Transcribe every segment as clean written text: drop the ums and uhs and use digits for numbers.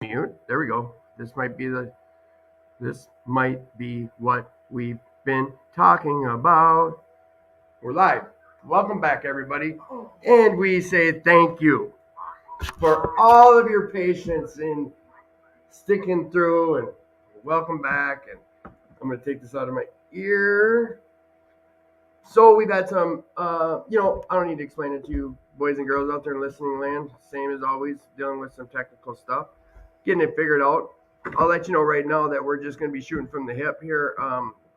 Mute. There we go. This might be what we've been talking about. We're live. Welcome back, everybody. And we say thank you for all of your patience in sticking through, and welcome back. And I'm going to take this out of my ear. So we've had some, I don't need to explain it to you boys and girls out there in listening land. Same as always, dealing with some technical stuff, getting it figured out. I'll let you know right now that we're just going to be shooting from the hip here.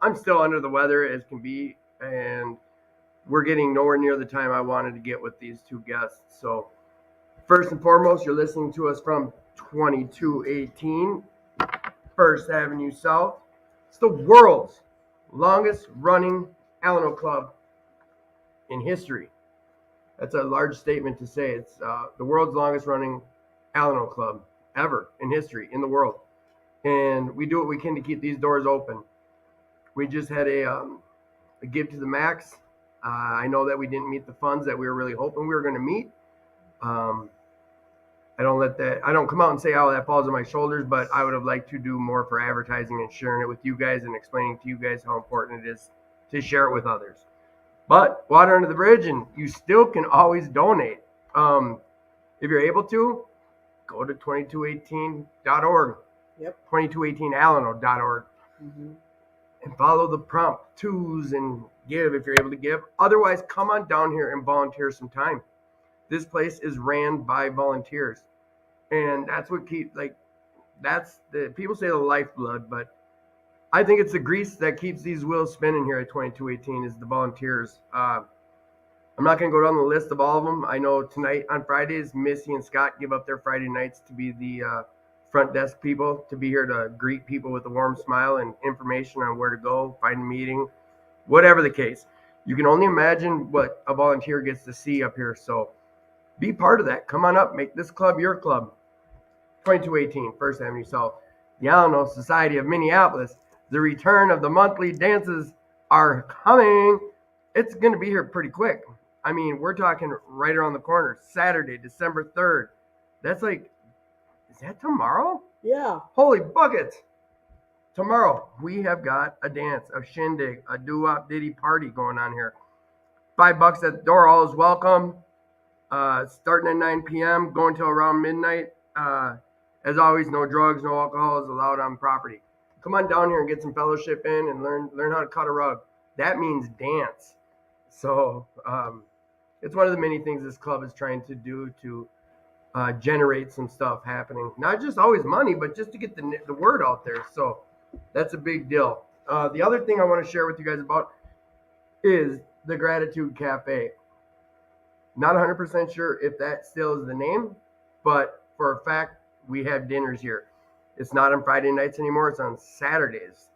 I'm still under the weather as can be, and we're getting nowhere near the time I wanted to get with these two guests. So first and foremost, you're listening to us from 2218 First Avenue South. It's the world's longest running Alano Club in history. That's a large statement to say. It's the world's longest running Alano Club ever in history in the world. And we do what we can to keep these doors open. We just had a give to the max. I know that we didn't meet the funds that we were really hoping we were going to meet. I don't come out and say, oh, that falls on my shoulders, but I would have liked to do more for advertising and sharing it with you guys and explaining to you guys how important it is to share it with others. But water under the bridge, and you still can always donate. If you're able to, go to 2218.org. Yep. 2218alano.org. Mm-hmm. And follow the prompts and give if you're able to give. Otherwise, come on down here and volunteer some time. This place is ran by volunteers, and that's what that's the people say the lifeblood, but I think it's the grease that keeps these wheels spinning here at 2218 is the volunteers. I'm not going to go down the list of all of them. I know tonight on Fridays, Missy and Scott give up their Friday nights to be the front desk people, to be here to greet people with a warm smile and information on where to go, find a meeting, whatever the case. You can only imagine what a volunteer gets to see up here. So be part of that. Come on up. Make this club your club. 2218 First Avenue South. The Alano Society of Minneapolis. The return of the monthly dances are coming. It's going to be here pretty quick. I mean, we're talking right around the corner. Saturday, December 3rd. That's is that tomorrow? Yeah. Holy buckets. Tomorrow, we have got a dance, a shindig, a doo-wop diddy party going on here. $5 at the door. All is welcome. Starting at 9 p.m., going till around midnight. As always, no drugs, no alcohol is allowed on property. Come on down here and get some fellowship in and learn how to cut a rug. That means dance. So it's one of the many things this club is trying to do to generate some stuff happening. Not just always money, but just to get the word out there. So that's a big deal. The other thing I want to share with you guys about is the Gratitude Cafe. Not 100% sure if that still is the name, but for a fact, we have dinners here. It's not on Friday nights anymore. It's on Saturdays.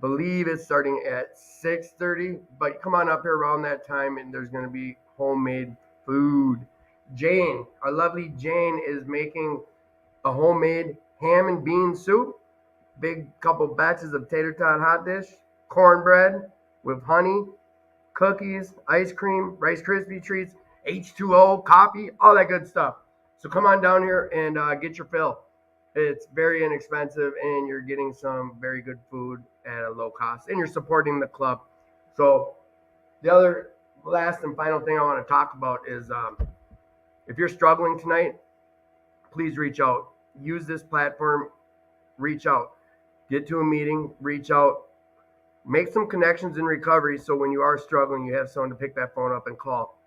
Believe it's starting at 6:30, but come on up here around that time, and there's going to be homemade food. Jane, our lovely Jane, is making a homemade ham and bean soup, big couple batches of tater tot hot dish, cornbread with honey, cookies, ice cream, Rice Krispie treats, H2O, coffee, all that good stuff. So come on down here and get your fill. It's very inexpensive, and you're getting some very good food at a low cost, and you're supporting the club. So the other last and final thing I want to talk about is if you're struggling tonight, please reach out. Use this platform. Reach out. Get to a meeting. Reach out. Make some connections in recovery so when you are struggling, you have someone to pick that phone up and call.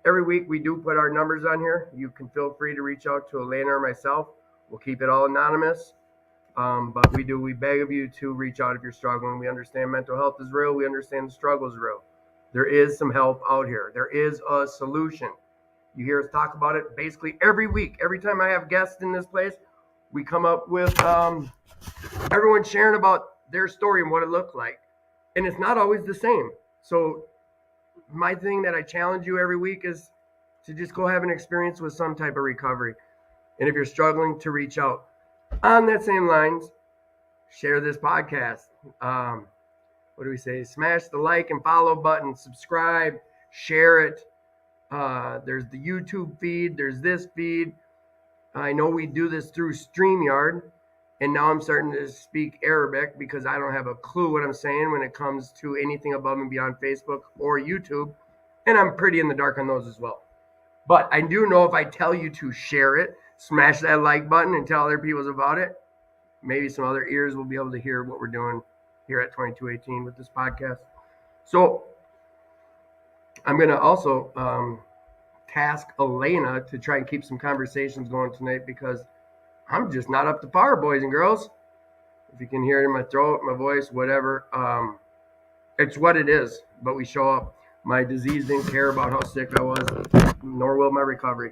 Every week we do put our numbers on here. You can feel free to reach out to Elena or myself. We'll keep it all anonymous. But we beg of you to reach out if you're struggling. We understand mental health is real. We understand the struggle is real. There is some help out here. There is a solution. You hear us talk about it basically every week. Every time I have guests in this place, we come up with everyone sharing about their story and what it looked like. And it's not always the same. So my thing that I challenge you every week is to just go have an experience with some type of recovery. And if you're struggling, to reach out. On that same lines, share this podcast. What do we say? Smash the like and follow button, subscribe, share it. There's the YouTube feed. There's this feed. I know we do this through StreamYard, and now I'm starting to speak Arabic because I don't have a clue what I'm saying when it comes to anything above and beyond Facebook or YouTube, and I'm pretty in the dark on those as well. But I do know if I tell you to share it, smash that like button, and tell other people about it, maybe some other ears will be able to hear what we're doing here at 2218 with this podcast. So I'm going to also task Elena to try and keep some conversations going tonight because I'm just not up to par, boys and girls. If you can hear it in my throat, my voice, whatever, it's what it is. But we show up. My disease didn't care about how sick I was, nor will my recovery.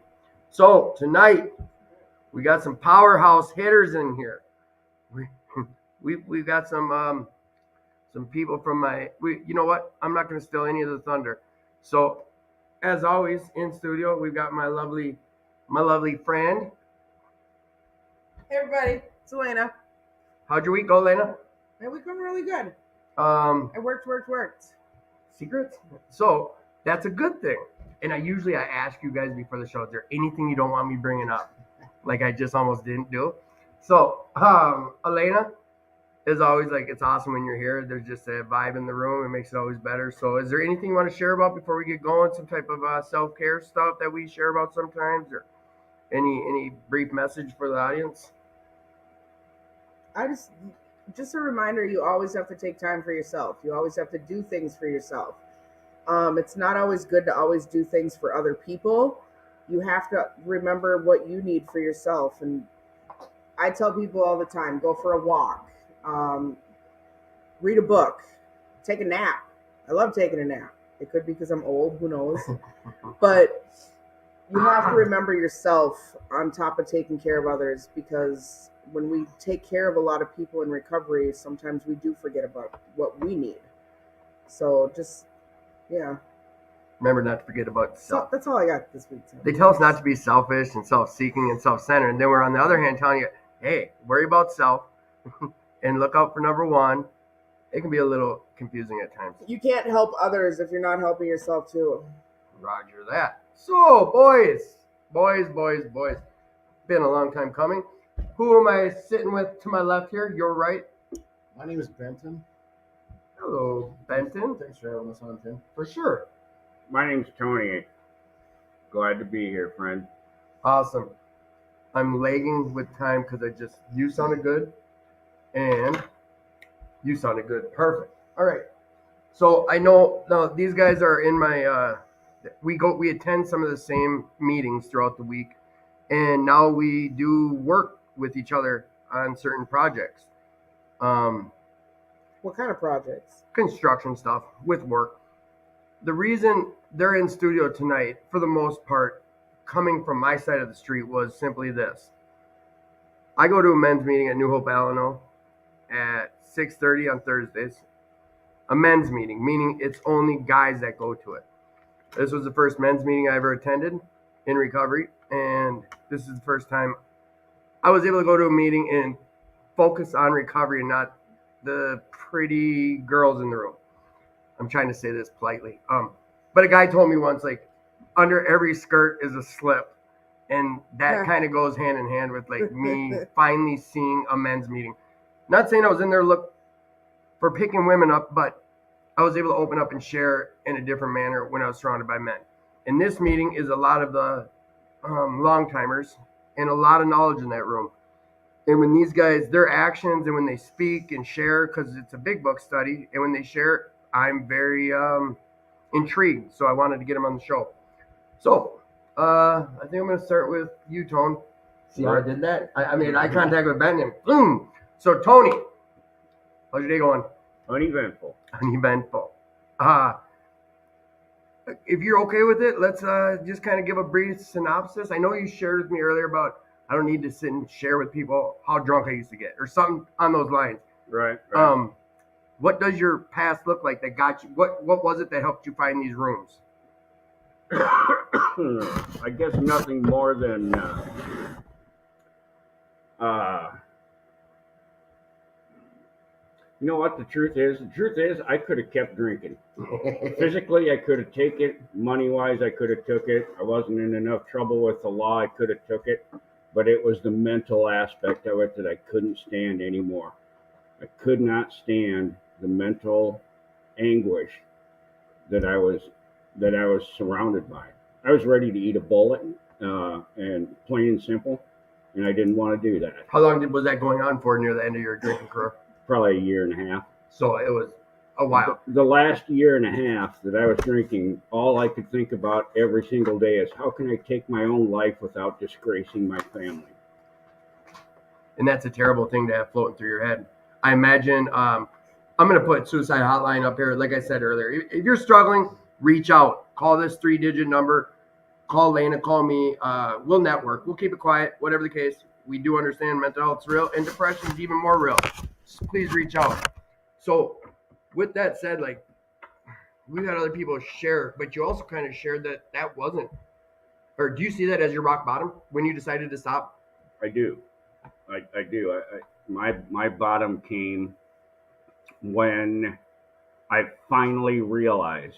So tonight, we got some powerhouse hitters in here. We got some people from you know what? I'm not going to steal any of the thunder. So, as always, in studio, we've got my lovely friend. Hey everybody, it's Elena. How'd your week go, Elena? My week went really good. I worked. Secrets? So that's a good thing. And I ask you guys before the show, is there anything you don't want me bringing up? Like I just almost didn't do. So, Elena, as always, like it's awesome when you're here. There's just a vibe in the room. It makes it always better. So is there anything you want to share about before we get going? Some type of self-care stuff that we share about sometimes, or any brief message for the audience? Just a reminder, you always have to take time for yourself. You always have to do things for yourself. It's not always good to always do things for other people. You have to remember what you need for yourself. And I tell people all the time, go for a walk, read a book, take a nap. I love taking a nap. It could be because I'm old, who knows? But you have to remember yourself on top of taking care of others, because when we take care of a lot of people in recovery, sometimes we do forget about what we need. So just, yeah. Remember not to forget about self. So that's all I got this week. They tell us not to be selfish and self-seeking and self-centered. And then we're on the other hand telling you, hey, worry about self and look out for number one. It can be a little confusing at times. You can't help others if you're not helping yourself too. Roger that. So, boys. Been a long time coming. Who am I sitting with to my left here? Your right. My name is Benton. Hello, Benton. Thanks for having us on, Tim. For sure. My name's Tony. Glad to be here, friend. Awesome. I'm lagging with time because you sounded good, and you sounded good. Perfect. All right. So I know now these guys are in my. We attend some of the same meetings throughout the week, and now we do work with each other on certain projects. What kind of projects? Construction stuff with work. The reason they're in studio tonight, for the most part, coming from my side of the street, was simply this. I go to a men's meeting at New Hope, Alano at 6:30 on Thursdays. A men's meeting, meaning it's only guys that go to it. This was the first men's meeting I ever attended in recovery, and this is the first time I was able to go to a meeting and focus on recovery and not the pretty girls in the room. I'm trying to say this politely. But a guy told me once, like, under every skirt is a slip. And that kind of goes hand in hand with, like, me finally seeing a men's meeting. Not saying I was in there for picking women up, but I was able to open up and share in a different manner when I was surrounded by men. And this meeting is a lot of the long-timers and a lot of knowledge in that room. And when these guys, their actions and when they speak and share, because it's a big book study, and when they share, I'm very intrigued. So I wanted to get them on the show. So I think I'm going to start with you, Tone. See how I did that? I made eye contact with Benton. Boom. So Tony, how's your day going? Uneventful. Uneventful. If you're okay with it, let's just kind of give a brief synopsis. I know you shared with me earlier about I don't need to sit and share with people how drunk I used to get or something on those lines. Right. What does your past look like that got you? What was it that helped you find these rooms? I guess nothing more than you know what the truth is? The truth is I could have kept drinking. Physically, I could have taken it. Money-wise, I could have took it. I wasn't in enough trouble with the law. I could have took it. but it was the mental aspect of it that I couldn't stand anymore. I could not stand the mental anguish that I was surrounded by. I was ready to eat a bullet, and plain and simple, and I didn't want to do that. How long was that going on for near the end of your drinking career? Probably a year and a half. So it was a while. The last year and a half that I was drinking, all I could think about every single day is how can I take my own life without disgracing my family? And that's a terrible thing to have floating through your head. I imagine I'm going to put suicide hotline up here. Like I said earlier, if you're struggling, reach out. Call this 3-digit number. Call Lana, call me. We'll network. We'll keep it quiet, whatever the case. We do understand mental health's real and depression is even more real. So please reach out. So with that said, like, we've had other people share, but you also kind of shared that wasn't, or do you see that as your rock bottom when you decided to stop? I do. I do. My bottom came when I finally realized,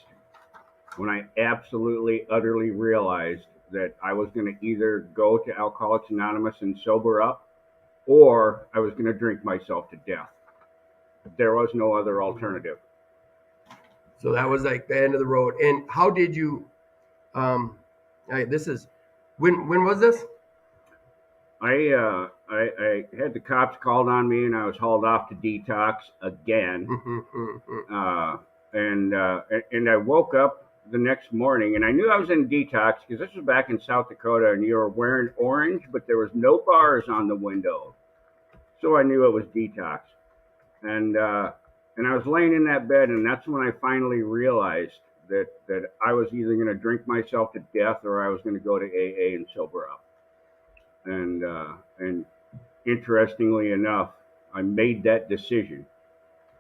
when I absolutely, utterly realized that I was going to either go to Alcoholics Anonymous and sober up, or I was going to drink myself to death. There was no other alternative. So that was like the end of the road. And how did you, this is, when was this? I had the cops called on me, and I was hauled off to detox again. And I woke up the next morning, and I knew I was in detox because this was back in South Dakota, and you were wearing orange, but there was no bars on the window, so I knew it was detox. And I was laying in that bed, and that's when I finally realized that I was either going to drink myself to death or I was going to go to AA and sober up. And interestingly enough, I made that decision.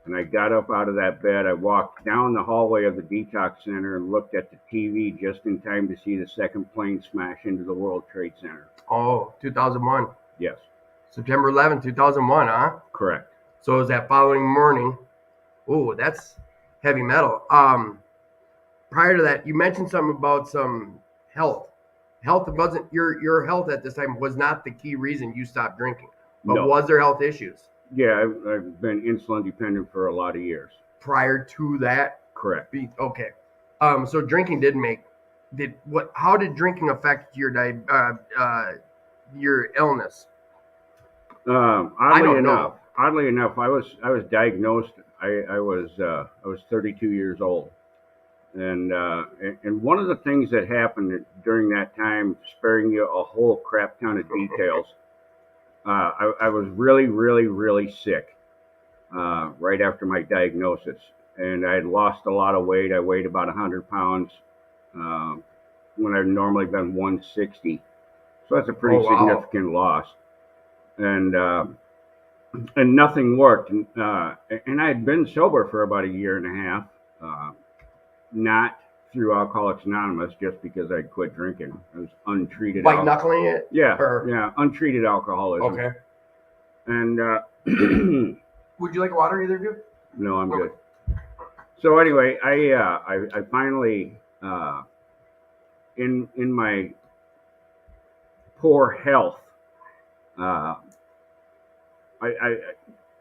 And I got up out of that bed. I walked down the hallway of the detox center and looked at the TV just in time to see the second plane smash into the World Trade Center. Oh, 2001. Yes. September 11, 2001, huh? Correct. So it was that following morning. Oh, that's heavy metal. Prior to that, you mentioned something about some health. Health wasn't your health at this time was not the key reason you stopped drinking. But No. Was there health issues? Yeah, I've been insulin dependent for a lot of years. Prior to that? Correct. Okay. So drinking how did drinking affect your illness? Oddly enough, I was diagnosed. I was 32 years old, and one of the things that happened during that time, sparing you a whole crap ton of details, I was really, really, really sick right after my diagnosis, and I had lost a lot of weight. I weighed about 100 pounds when I'd normally been 160, so that's a pretty significant loss. And nothing worked. And I had been sober for about a year and a half, not through Alcoholics Anonymous, just because I quit drinking. I was untreated. White knuckling it? Yeah, yeah, untreated alcoholism. Okay. And would you like water, either of you? No, I'm good. So anyway, I finally, in my poor health,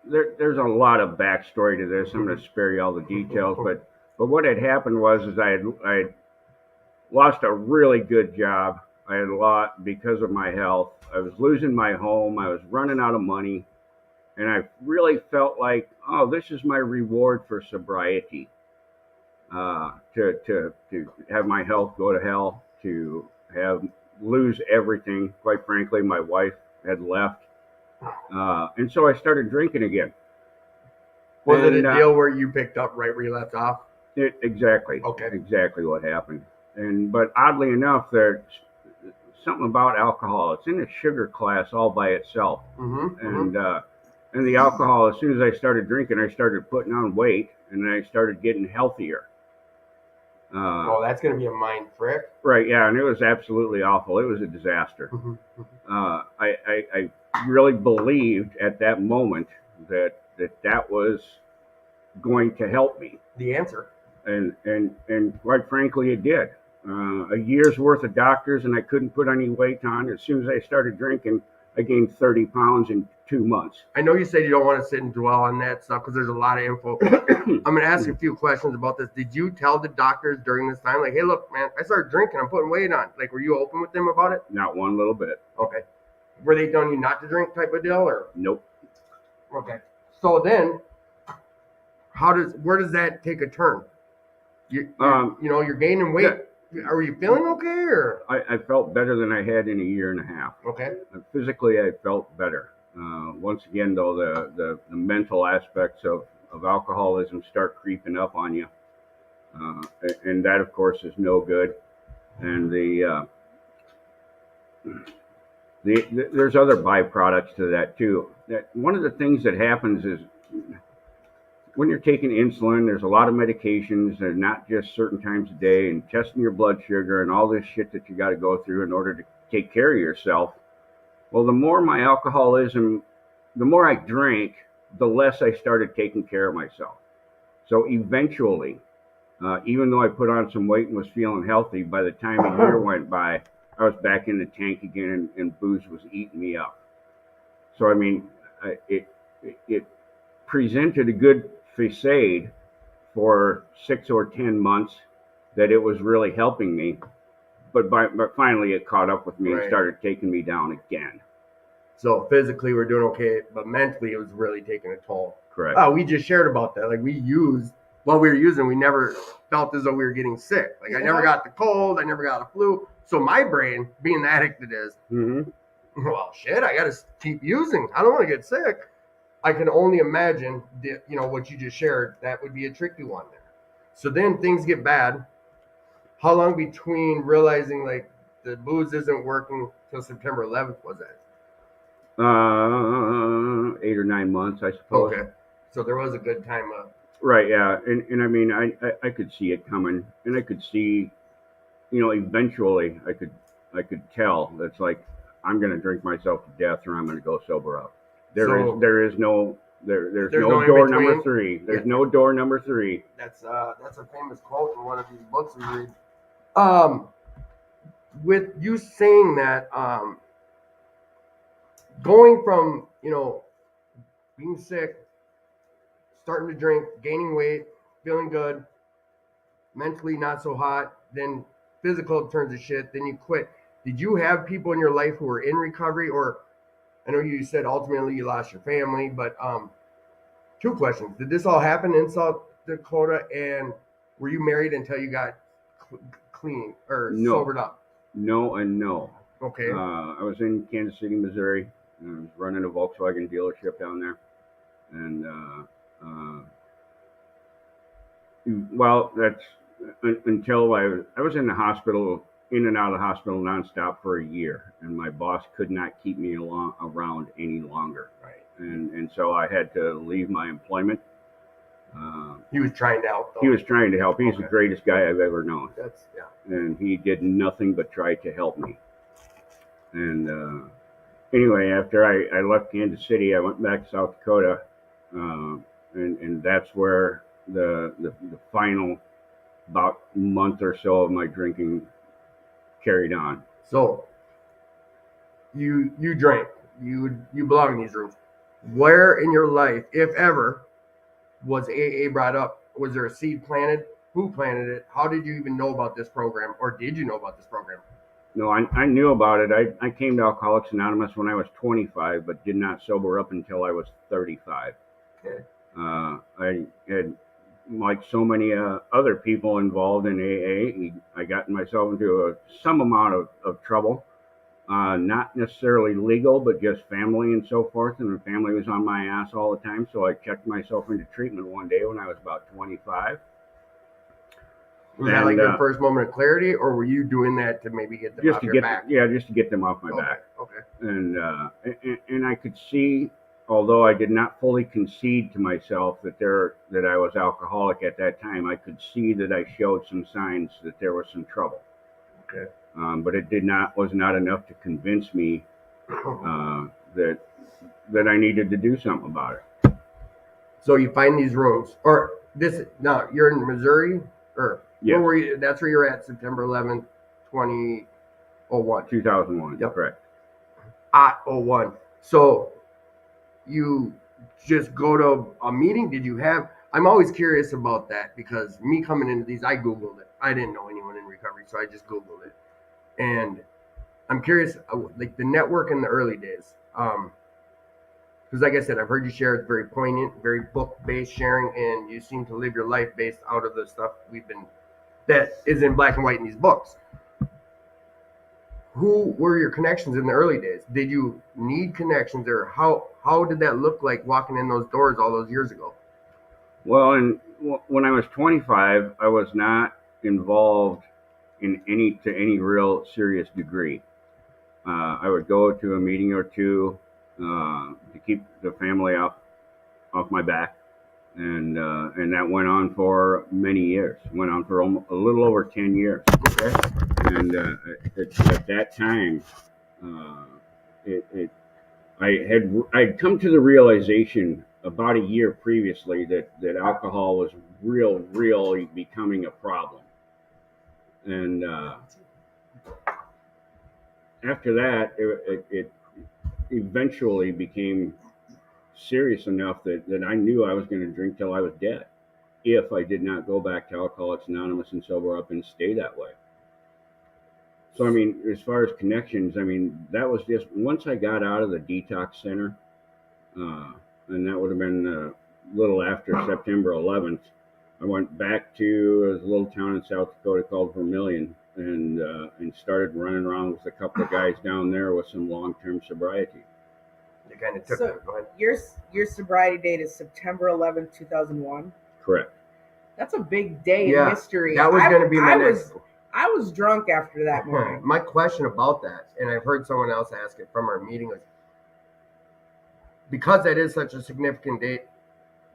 there's a lot of backstory to this. I'm going to spare you all the details, but what had happened was I had lost a really good job. I had lost because of my health. I was losing my home. I was running out of money, and I really felt like, oh, this is my reward for sobriety. To have my health go to hell, to lose everything. Quite frankly, my wife had left. And so I started drinking again. Was it a deal where you picked up right where you left off? Exactly. Okay. Exactly what happened. But oddly enough, there's something about alcohol. It's in a sugar class all by itself. And the alcohol, as soon as I started drinking, I started putting on weight, and then I started getting healthier. That's going to be a mind frick. Right, yeah, and it was absolutely awful. It was a disaster. I really believed at that moment that was going to help me. The answer. And quite frankly, it did. a year's worth of doctors, and I couldn't put any weight on. As soon as I started drinking, I gained 30 pounds in 2 months. I know you said you don't want to sit and dwell on that stuff because there's a lot of info. I'm going to ask you a few questions about this. Did you tell the doctors during this time, like, hey, look, man, I started drinking. I'm putting weight on. Like, were you open with them about it? Not one little bit. Okay. Were they telling you not to drink type of deal, or? Nope. Okay. So then, where does that take a turn? You're gaining weight. Yeah. Are you feeling okay, or? I felt better than I had in a year and a half. Okay. Physically, I felt better. Once again, though, the mental aspects of alcoholism start creeping up on you. And that, of course, is no good. And there's other byproducts to that, too. One of the things that happens is when you're taking insulin, there's a lot of medications, and not just certain times a day, and testing your blood sugar and all this shit that you got to go through in order to take care of yourself. Well, the more I drank, the less I started taking care of myself. So eventually, even though I put on some weight and was feeling healthy, by the time a year went by, I was back in the tank again, and booze was eating me up. So, I mean, it presented a good facade for 6 or 10 months that it was really helping me. But finally, it caught up with me and started taking me down again. So physically, we're doing okay, but mentally, it was really taking a toll. Correct. We just shared about that. Like, while we were using, we never felt as though we were getting sick. Like, I never got the cold. I never got a flu. So my brain, being the addict it is, well, shit, I got to keep using. I don't want to get sick. I can only imagine, what you just shared. That would be a tricky one there. So then things get bad. How long between realizing, like, the booze isn't working till September 11th was that? 8 or 9 months, I suppose. Okay. So there was a good time of... Right, yeah. And I mean, I could see it coming, and I could see, eventually I could tell that's like, I'm going to drink myself to death, or I'm going to go sober up. There's no door number 3. There's no door number 3. That's a famous quote in one of these books we read. With you saying that, going from being sick, starting to drink, gaining weight, feeling good, mentally not so hot, then physical turns to shit, then you quit. Did you have people in your life who were in recovery, or I know you said ultimately you lost your family, but 2 questions. Did this all happen in South Dakota, and were you married until you got clean or sobered up? No and no. Okay. I was in Kansas City, Missouri. I was running a Volkswagen dealership down there. And, that's until I was in the hospital, in and out of the hospital nonstop for a year, and my boss could not keep me around any longer. Right. And so I had to leave my employment. He was trying to help, though. He was trying to help. He's the greatest guy I've ever known. Yeah. And he did nothing but try to help me. And anyway, after I left Kansas City, I went back to South Dakota, and that's where the final about month or so of my drinking carried on. So you drank, you belong in these rooms. Where in your life, if ever, was AA brought up? Was there a seed planted? Who planted it? How did you even know about this program, or did you know about this program? No, I knew about it. I came to Alcoholics Anonymous when I was 25, but did not sober up until I was 35. Okay. I had, like so many other people involved in AA, I got myself into some amount of trouble. Not necessarily legal, but just family and so forth. And the family was on my ass all the time, so I checked myself into treatment one day when I was about 25. Was that like your first moment of clarity, or were you doing that to maybe get them off your back? Yeah, just to get them off my back. Okay. And I could see, although I did not fully concede to myself that I was alcoholic at that time, I could see that I showed some signs that there was some trouble. Okay. But it was not enough to convince me that I needed to do something about it. So you find these rooms, now you're in Missouri, or Where Yes, were you? That's where you're at, September 11th, 2001. 2001. Yep. Correct. At 01. So you just go to a meeting? Did you have? I'm always curious about that because me coming into these, I Googled it. I didn't know anyone in recovery, so I just Googled it. And I'm curious, like the network in the early days. Because, like I said, I've heard you share it's very poignant, very book based sharing, and you seem to live your life based out of the stuff that is in black and white in these books. Who were your connections in the early days? Did you need connections, or how did that look like walking in those doors all those years ago? Well, and when I was 25, I was not involved in any real serious degree. I would go to a meeting or two to keep the family off my back, and that went on for many years. Went on for a little over 10 years. Okay. And at that time, uh, it I'd come to the realization about a year previously that alcohol was really becoming a problem, and after that, it eventually became serious enough that I knew I was going to drink till I was dead if I did not go back to Alcoholics Anonymous and sober up and stay that way. So, I mean, as far as connections, I mean, that was just once I got out of the detox center, uh, and that would have been a little after September 11th. I went back to a little town in South Dakota called Vermilion, and started running around with a couple of guys down there with some long-term sobriety. They kind of took So it. Go ahead. your sobriety date is September 11th, 2001. Correct. That's a big day in Yeah, history. that was going to be my I next. was drunk after that morning. My question about that, and I've heard someone else ask it from our meeting, was because that is such a significant date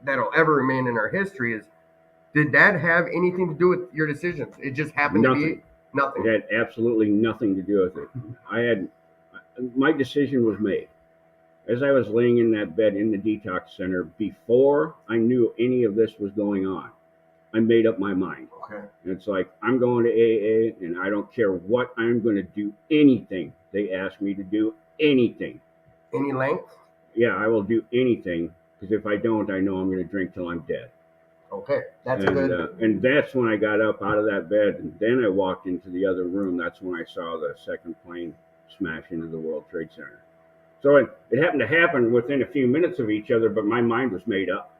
that'll ever remain in our history. Is did that have anything to do with your decisions? It just happened to Nothing. be nothing. It had absolutely nothing to do with it. My decision was made as I was laying in that bed in the detox center before I knew any of this was going on. I made up my mind. Okay. And it's like, I'm going to AA and I don't care what, I'm going to do anything. They ask me to do anything. Any length? Yeah, I will do anything because if I don't, I know I'm going to drink till I'm dead. Okay, that's and, good. and that's when I got up out of that bed, and then I walked into the other room. That's when I saw the second plane smash into the World Trade Center. So it happened to happen within a few minutes of each other, but my mind was made up.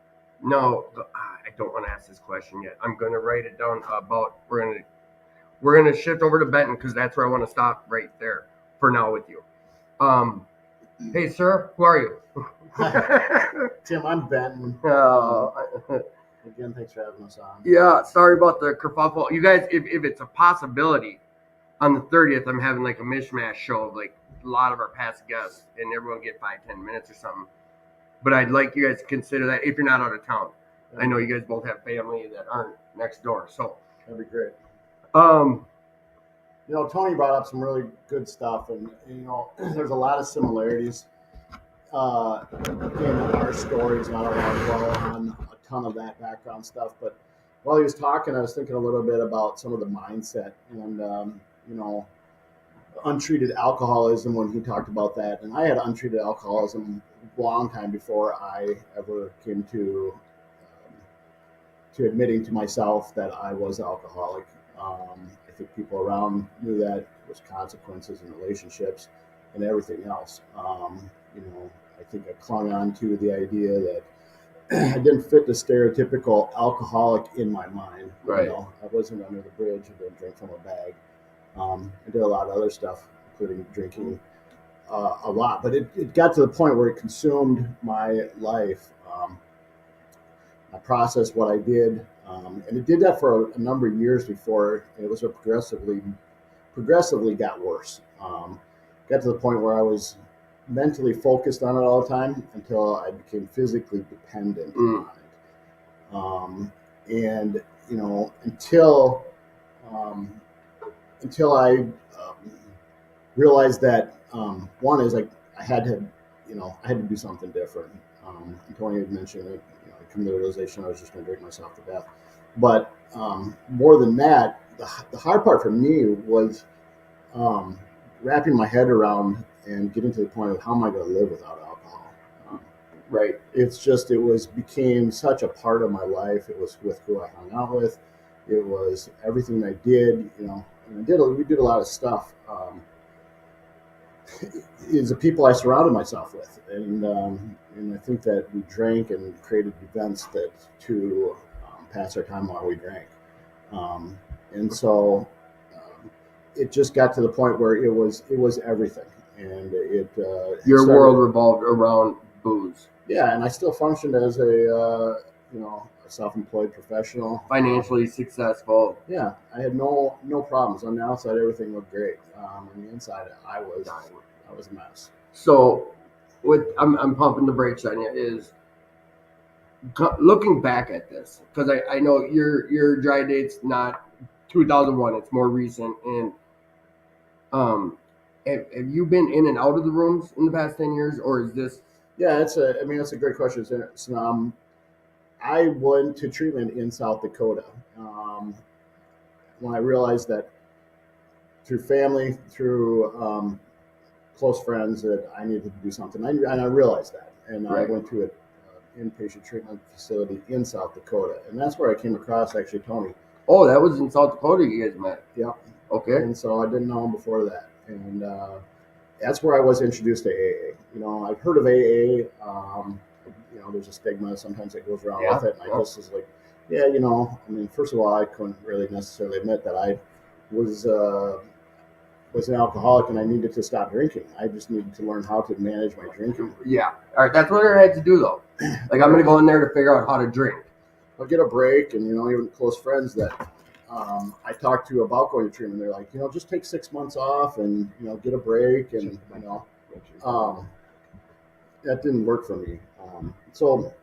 No, I don't want to ask this question yet. I'm going to write it down. We're gonna shift over to Benton because that's where I want to stop right there for now with you. Hey, sir, who are you? Tim, I'm Benton. Uh, Again, thanks for having us on. yeah, sorry about the kerfuffle. You guys, if it's a possibility, on the 30th, I'm having like a mishmash show of like a lot of our past guests, and everyone get 5-10 minutes or something. But I'd like you guys to consider that if you're not out of town. I know you guys both have family that aren't next door, so That'd be great. um, You know, Tony brought up some really good stuff, and you know, there's a lot of similarities in our stories. Not allowed to dwell on a ton of that background stuff, but while he was talking, I was thinking a little bit about some of the mindset and you know, untreated alcoholism when he talked about that. And I had untreated alcoholism a long time before I ever came to admitting to myself that I was alcoholic. I think people around knew that there was consequences in relationships and everything else. You know, I think I clung on to the idea that I didn't fit the stereotypical alcoholic in my mind. Right. You know, I wasn't under the bridge. I didn't drink from a bag. I did a lot of other stuff, including drinking a lot. But it got to the point where it consumed my life. I processed what I did, and it did that for a number of years before it was progressively got worse. Got to the point where I was mentally focused on it all the time until I became physically dependent on it. And you know, until I realized that one is like I had to do something different. And Tony had mentioned it. You know, I came to the realization I was just going to drink myself to death. But more than that, the hard part for me was wrapping my head around and getting to the point of how am I going to live without alcohol. Um, Right. it became such a part of my life. It was with who I hung out with. It was everything I did. And we did a lot of stuff. Is the people I surrounded myself with, and I think that we drank and created events that to pass our time while we drank, and so it just got to the point where it was everything, and Your started, world revolved around booze. yeah, and I still functioned as a self-employed professional, Financially successful. Yeah, I had no problems on the outside. Everything looked great. On the inside, I was a mess. So, I'm pumping the brakes on you. Is looking back at this, because I know your dry date's not 2001. It's more recent. And have you been in and out of the rooms in the past 10 years, or is this? Yeah, that's a great question. I went to treatment in South Dakota when I realized that through family, through close friends, that I needed to do something. And I realized that, and I Right. went to an inpatient treatment facility in South Dakota, and that's where I came across actually Tony. Oh, that was in South Dakota you guys met. Yep. Okay. And so I didn't know him before that, and that's where I was introduced to AA. I've heard of AA. There's a stigma sometimes that goes around with it, and I just was like, yeah, first of all, I couldn't really necessarily admit that I was an alcoholic and I needed to stop drinking. I just needed to learn how to manage my drinking. Yeah. All right. That's what I had to do, though. Like, I'm going to go in there to figure out how to drink. I'll get a break, and even close friends that I talked to about going to treatment, they're like, just take 6 months off and get a break, and that didn't work for me. So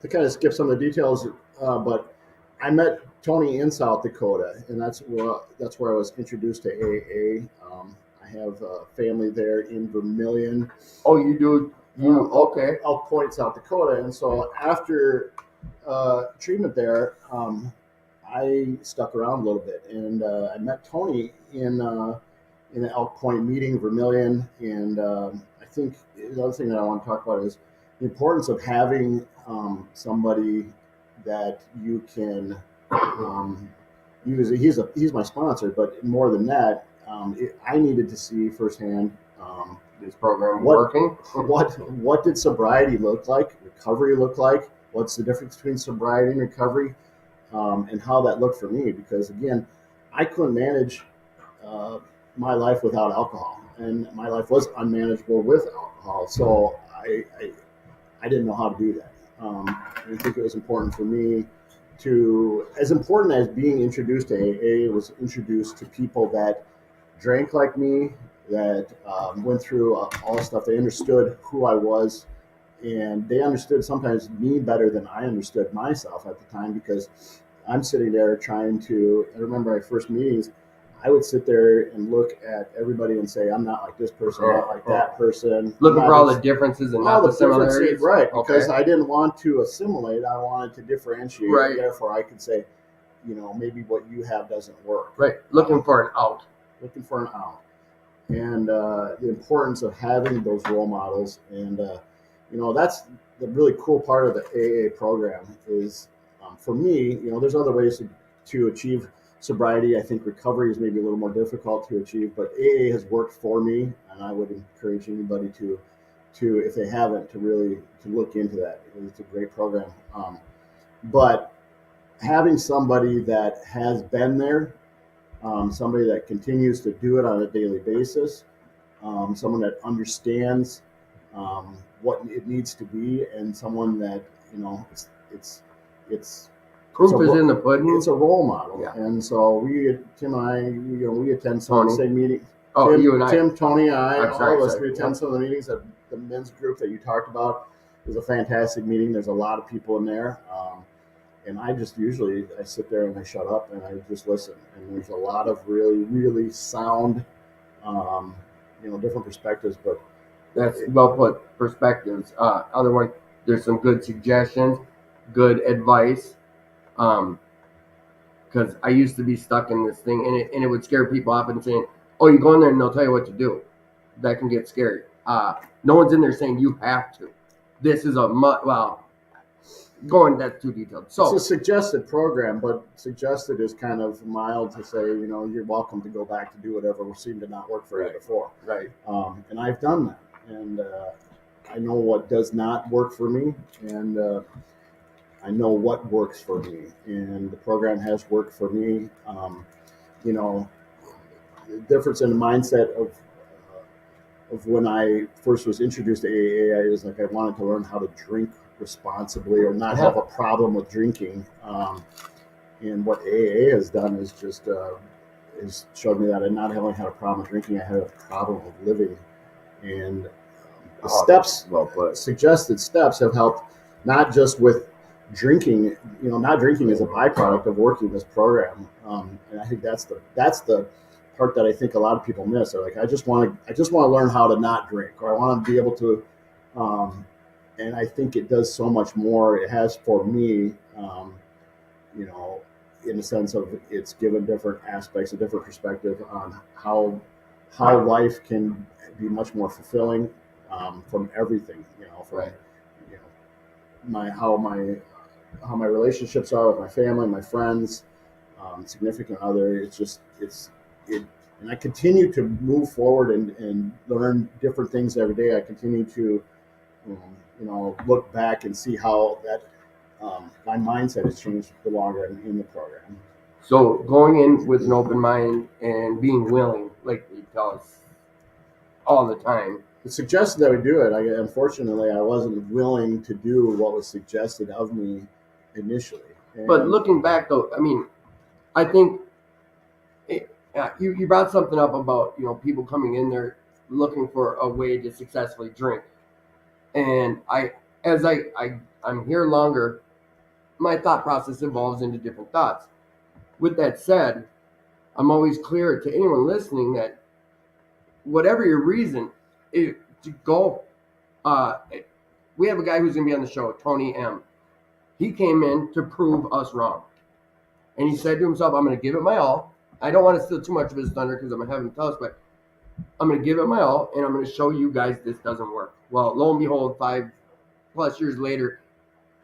to kind of skip some of the details, but I met Tony in South Dakota, and that's where I was introduced to AA. I have a family there in Vermilion. Oh, you do? Okay. Elk Point, South Dakota, and so after treatment there, I stuck around a little bit, and I met Tony in an Elk Point meeting, Vermilion, and I think the other thing that I want to talk about is the importance of having somebody that you can use. He's my sponsor, but more than that, I needed to see firsthand this program working. What did sobriety look like? Recovery look like? What's the difference between sobriety and recovery? And how that looked for me, because again, I couldn't manage my life without alcohol, and my life was unmanageable with alcohol. So I didn't know how to do that. I think it was important for me to, as important as being introduced to AA, was introduced to people that drank like me, that went through all stuff. They understood who I was, and they understood sometimes me better than I understood myself at the time, because I'm sitting there trying to, I remember my first meetings, I would sit there and look at everybody and say, I'm not like this person, I'm not like that person. Looking for all the differences and not the similarities. Right, because I didn't want to assimilate, I wanted to differentiate. Right. And therefore I could say, maybe what you have doesn't work. Right, looking for an out. Looking for an out. And the importance of having those role models. And, that's the really cool part of the AA program is, for me, there's other ways to achieve sobriety. I think recovery is maybe a little more difficult to achieve, but AA has worked for me, and I would encourage anybody to if they haven't, to look into that. It's a great program. But having somebody that has been there, somebody that continues to do it on a daily basis, someone that understands what it needs to be, and someone that it's Proof is in the pudding. It's a role model. Yeah. And so Tim and I, we attend some of the same meetings. Oh, you and I. Tim, Tony, and I, all of us, we attend some of the meetings. At the men's group that you talked about is a fantastic meeting. There's a lot of people in there. And I just usually, I sit there and I shut up and I just listen. And there's a lot of really, really sound, different perspectives. But that's well put, perspectives. Other one, there's some good suggestions, good advice. Because I used to be stuck in this thing, and it would scare people off and saying, "Oh, you go in there and they'll tell you what to do." That can get scary. No one's in there saying you have to. This is that's too detailed. So it's a suggested program, but suggested is kind of mild to say, you're welcome to go back to do whatever seemed to not work for you before. right. And I've done that, and I know what does not work for me, and I know what works for me, and the program has worked for me. The difference in the mindset of when I first was introduced to AA, I was like, I wanted to learn how to drink responsibly or not have a problem with drinking. And what AA has done is just is showed me that I not only had a problem with drinking, I had a problem with living. And the suggested steps have helped not just with drinking. Not drinking is a byproduct of working this program. And I think that's the part that I think a lot of people miss. They're like, I just want to learn how to not drink, or I want to be able to. And I think it does so much more. It has for me, in the sense of it's given different aspects, a different perspective on how life can be much more fulfilling from everything. From Right. How my relationships are with my family, my friends, significant other. And I continue to move forward and learn different things every day. I continue to, look back and see how that my mindset has changed the longer I'm in the program. So going in with an open mind and being willing, like you tell us all the time. It suggested that we do it. Unfortunately, I wasn't willing to do what was suggested of me initially. But looking back, though, I mean, I think you brought something up about people coming in there looking for a way to successfully drink, and I'm here longer, my thought process evolves into different thoughts. With that said, I'm always clear to anyone listening that whatever your reason is to go, we have a guy who's going to be on the show, Tony M. He came in to prove us wrong. And he said to himself, I'm going to give it my all. I don't want to steal too much of his thunder because I'm going to have him tell us, but I'm going to give it my all, and I'm going to show you guys this doesn't work. Well, lo and behold, 5+ years later,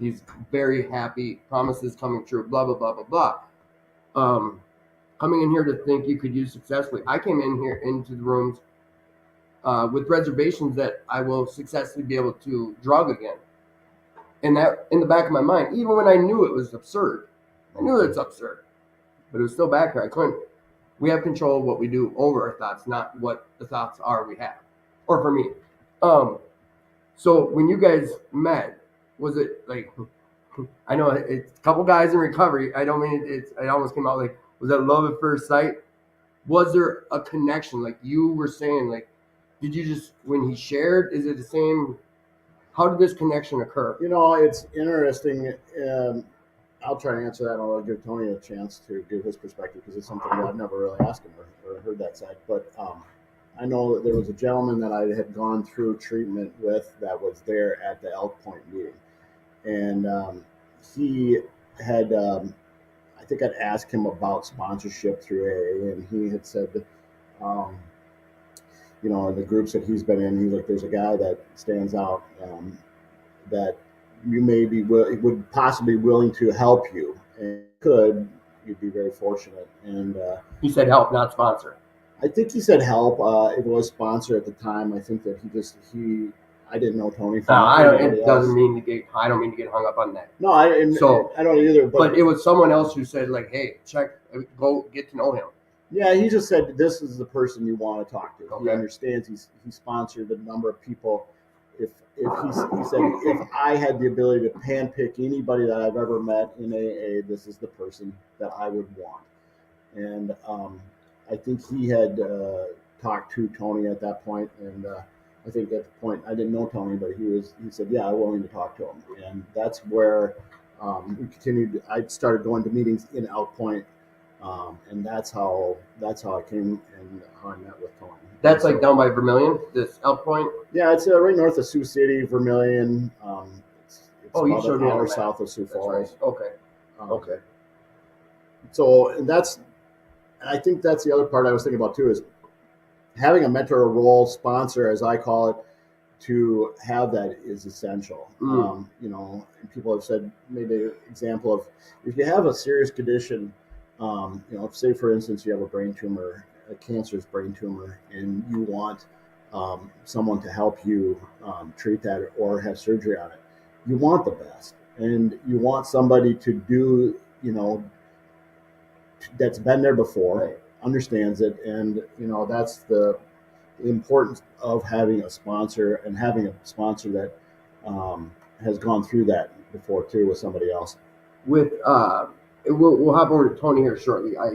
he's very happy, promises coming true, blah, blah, blah, blah, blah. Coming in here to think you could use successfully. I came in here into the rooms with reservations that I will successfully be able to drug again. And that in the back of my mind, even when I knew it was absurd, I knew it's absurd, but it was still back here. I couldn't. We have control of what we do over our thoughts, not what the thoughts are we have. Or for me. So when you guys met, was it like, I know it's a couple guys in recovery. I don't mean it almost came out like, was that love at first sight? Was there a connection? Like you were saying, like, did you just, when he shared, is it the same? How did this connection occur? It's interesting. I'll try to answer that, and I'll give Tony a chance to give his perspective because it's something that I've never really asked him or heard that side. But I know that there was a gentleman that I had gone through treatment with that was there at the Elk Point meeting. And he had, I think I'd asked him about sponsorship through AA, and he had said that, in the groups that he's been in, he's like, there's a guy that stands out that you may be would possibly willing to help you, and you'd be very fortunate. And he said help, not sponsor. I think he said help. It was sponsor at the time. I think that I didn't know Tony. I don't mean to get hung up on that. No, I don't either. But it was someone else who said, like, hey, go get to know him. Yeah, he just said this is the person you want to talk to. Okay. He understands. He sponsored a number of people. He said if I had the ability to handpick anybody that I've ever met in AA, this is the person that I would want. And I think he had talked to Tony at that point, and I think at the point I didn't know Tony, but he said, yeah, I'm willing to talk to him, and that's where we continued. I started going to meetings in Elk Point, and that's how I came and how I met with Tony. That's like down by Vermilion, this Elk Point. Yeah, it's right north of Sioux City, Vermilion. It's you about showed an me hour on the map. south of Sioux Falls. Right. Okay. Okay. So and I think that's the other part I was thinking about too is having a mentor role sponsor, as I call it, to have that is essential. And people have said maybe an example of if you have a serious condition, say for instance you have a brain tumor, a cancerous brain tumor, and you want someone to help you treat that or have surgery on it, you want the best, and you want somebody to do, that's been there before, Right. understands it, and that's the importance of having a sponsor and having a sponsor that has gone through that before too with somebody else. With we'll hop over to Tony here shortly. How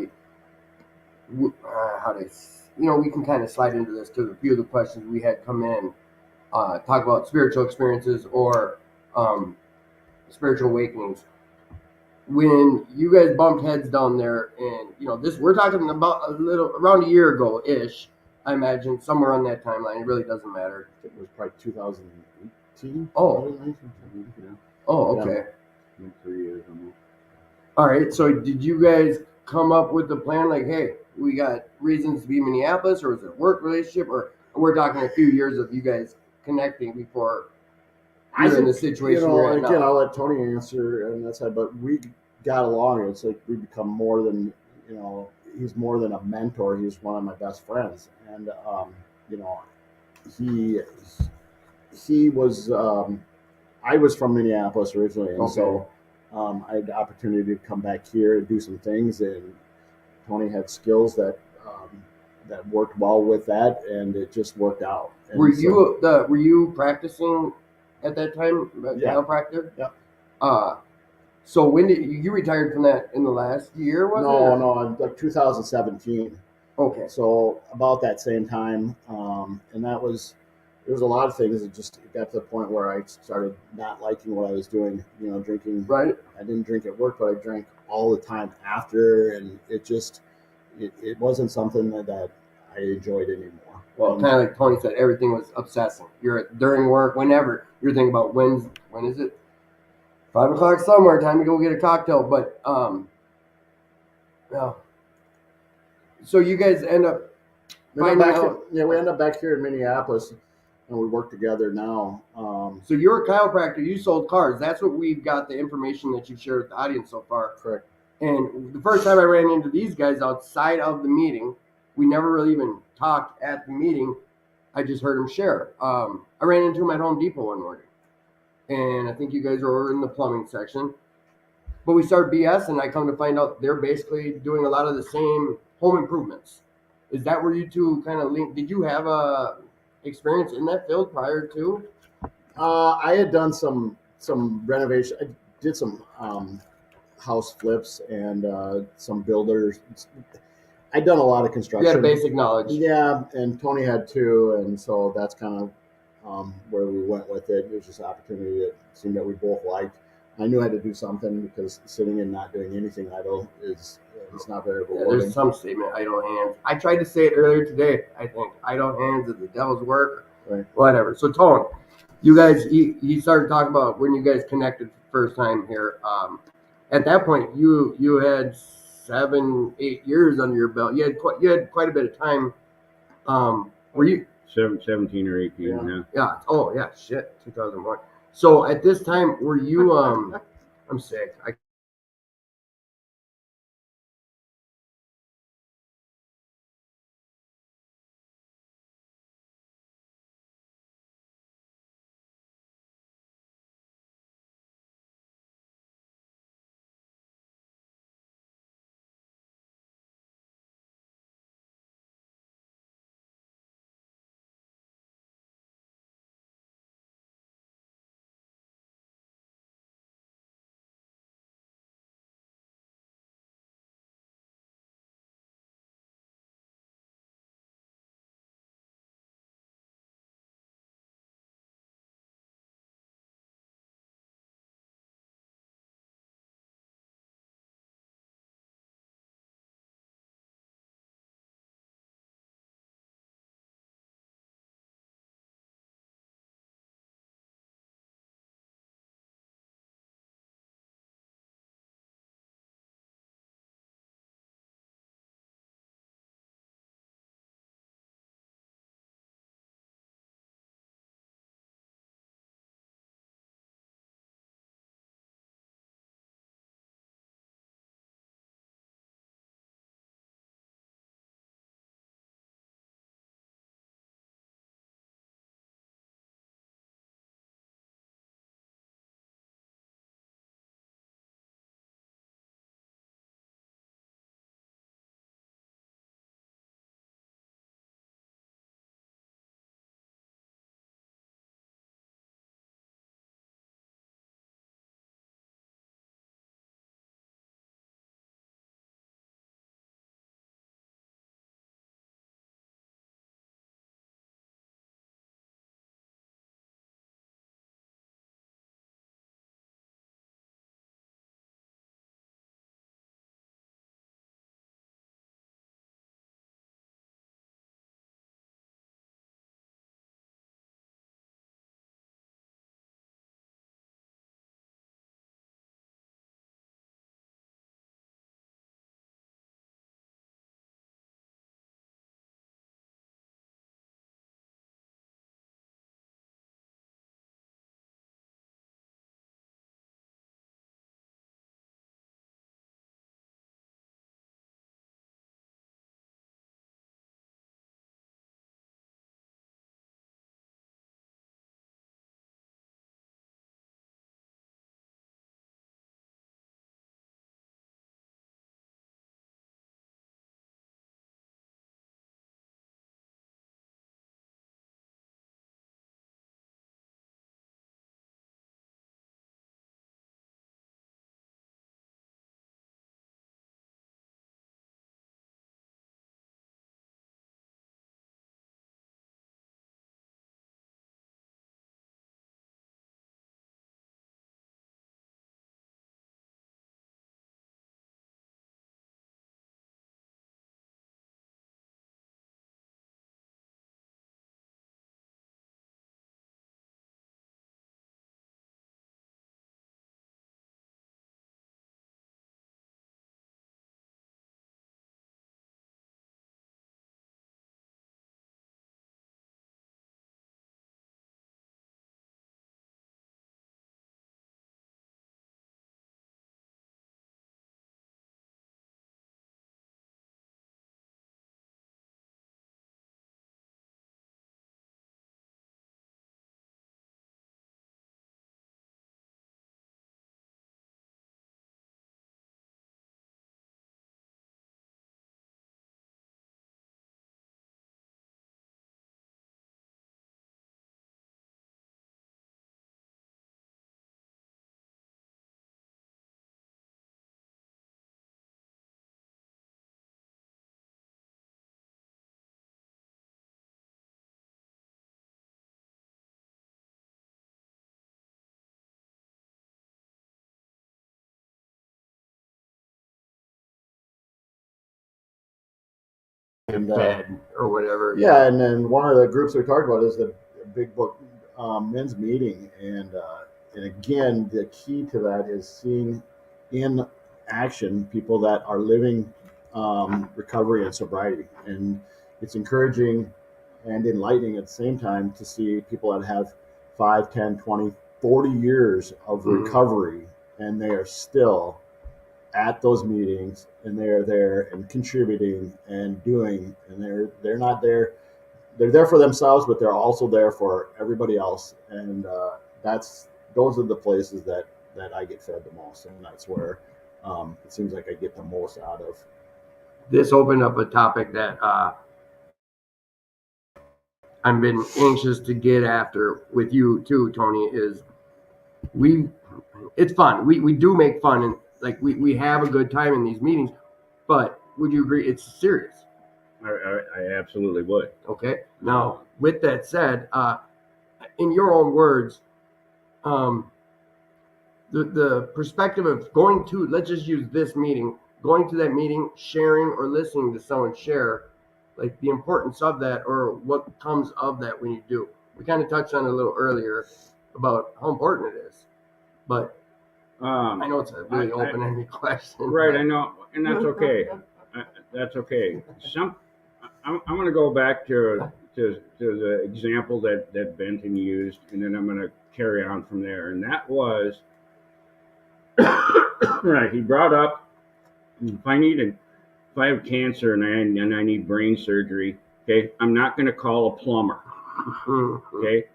to we can kind of slide into this because a few of the questions we had come in talk about spiritual experiences or um, spiritual awakenings. When you guys bumped heads down there, and this, we're talking about a little around a year ago ish, I imagine somewhere on that timeline. It really doesn't matter. It was probably 2018. Oh. Yeah. Oh, okay. Yeah. 3 years almost. All right. So did you guys come up with the plan? Like, hey, we got reasons to be in Minneapolis, or was it a work relationship, or we're talking a few years of you guys connecting before you're in the situation we're at again, now? I'll let Tony answer on that side, but we got along. It's like we become more than, he's more than a mentor. He's one of my best friends. And, he, he was, I was from Minneapolis originally. And so I had the opportunity to come back here and do some things. And Tony had skills that worked well with that, and it just worked out. And Were you practicing at that time? Yeah. Chiropractor? Yeah. So when did you retired from that in the last year? No, like 2017. Okay. So about that same time, and there was a lot of things. It got to the point where I started not liking what I was doing. Drinking. Right. I didn't drink at work, but I drank all the time after, and it wasn't something that I enjoyed anymore. Well, kind of like Tony said, everything was obsessing. You're during work, whenever you're thinking about when is it? 5 o'clock somewhere, time to go get a cocktail. But yeah. So you guys end up finding out. We end up back here in Minneapolis, and we work together now. So you're a chiropractor. You sold cars. That's what we've got, the information that you've shared with the audience so far. Correct. And the first time I ran into these guys outside of the meeting, we never really even talked at the meeting. I just heard them share. I ran into them at Home Depot one morning, and I think you guys were over in the plumbing section. But we started BS, and I come to find out they're basically doing a lot of the same home improvements. Is that where you two kind of link? Did you have a experience in that field prior to? I had done some renovation. I did some house flips and some builders. I'd done a lot of construction. You had a basic knowledge. Yeah, and Tony had too, and so that's kind of where we went with it. It was just an opportunity that seemed that we both liked. I knew I had to do something because sitting and not doing anything idle is not very rewarding. There's some statement, idle hands. I tried to say it earlier today. I think idle hands is the devil's work. Right. Whatever. So Tone, you guys, he started talking about when you guys connected the first time here. At that point, you had 7-8 years under your belt. You had quite a bit of time. Were you 17 or 18? Yeah. Yeah. Oh yeah. Shit. 2001. So at this time, were you? I'm sick. I And fed or whatever. yeah, and then one of the groups we talked about is the Big Book men's meeting, and again, the key to that is seeing in action people that are living recovery and sobriety, and it's encouraging and enlightening at the same time to see people that have 5, 10, 20, 40 years of recovery, and they are still at those meetings, and they're there and contributing and doing, and they're not there, they're there for themselves, but they're also there for everybody else, and those are the places that I get fed the most, and that's where it seems like I get the most out of. This opened up a topic that I've been anxious to get after with you too, Tony. Is it's fun. We do make fun, and like we have a good time in these meetings, but would you agree it's serious? I absolutely would. Okay. Now, with that said, in your own words, the perspective of going to, let's just use this meeting, going to that meeting, sharing or listening to someone share, like the importance of that or what comes of that when you do. We kind of touched on it a little earlier about how important it is, but I know it's a really open-ended question. Right, I know, and that's okay. That's okay. I'm going to go back to the example that Benton used, and then I'm going to carry on from there. And that was, right, he brought up, if I have cancer and I need brain surgery, okay, I'm not going to call a plumber, okay?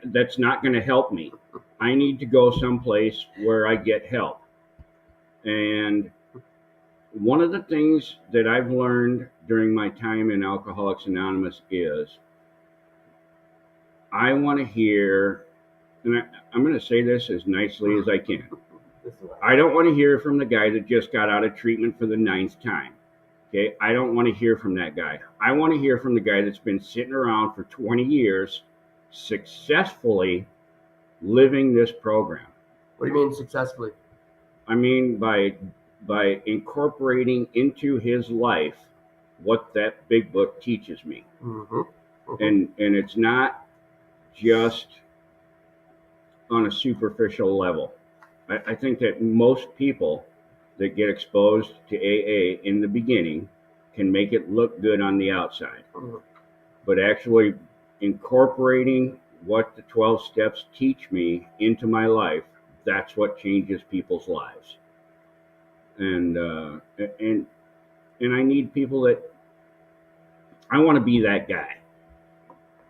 That's not going to help me. I need to go someplace where I get help. And one of the things that I've learned during my time in Alcoholics Anonymous is I want to hear, and I'm going to say this as nicely as I can. I don't want to hear from the guy that just got out of treatment for the 9th time. Okay, I don't want to hear from that guy. I want to hear from the guy that's been sitting around for 20 years successfully living this program. What do you mean successfully? I mean by incorporating into his life what that big book teaches me. And it's not just on a superficial level. I think that most people that get exposed to AA in the beginning can make it look good on the outside. But actually incorporating what the 12 steps teach me into my life, that's what changes people's lives. And I need people that, I want to be that guy.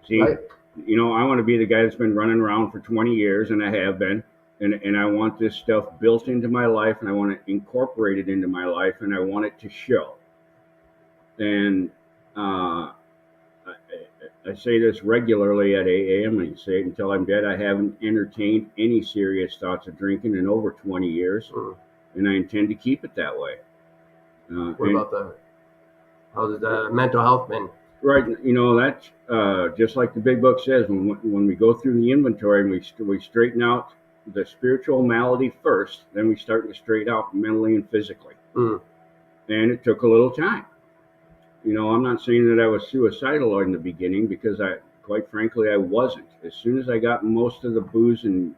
See, right. You know, I want to be the guy that's been running around for 20 years, and I have been, and I want this stuff built into my life, and I want to incorporate it into my life, and I want it to show. And I say this regularly at AA. I'm going to say it until I'm dead. I haven't entertained any serious thoughts of drinking in over 20 years, and I intend to keep it that way. What about how's the mental health been? Right, you know, that's just like the big book says. When we go through the inventory and we straighten out the spiritual malady first, then we start to straighten out mentally and physically. And it took a little time. You know, I'm not saying that I was suicidal in the beginning, because quite frankly, I wasn't. As soon as I got most of the booze and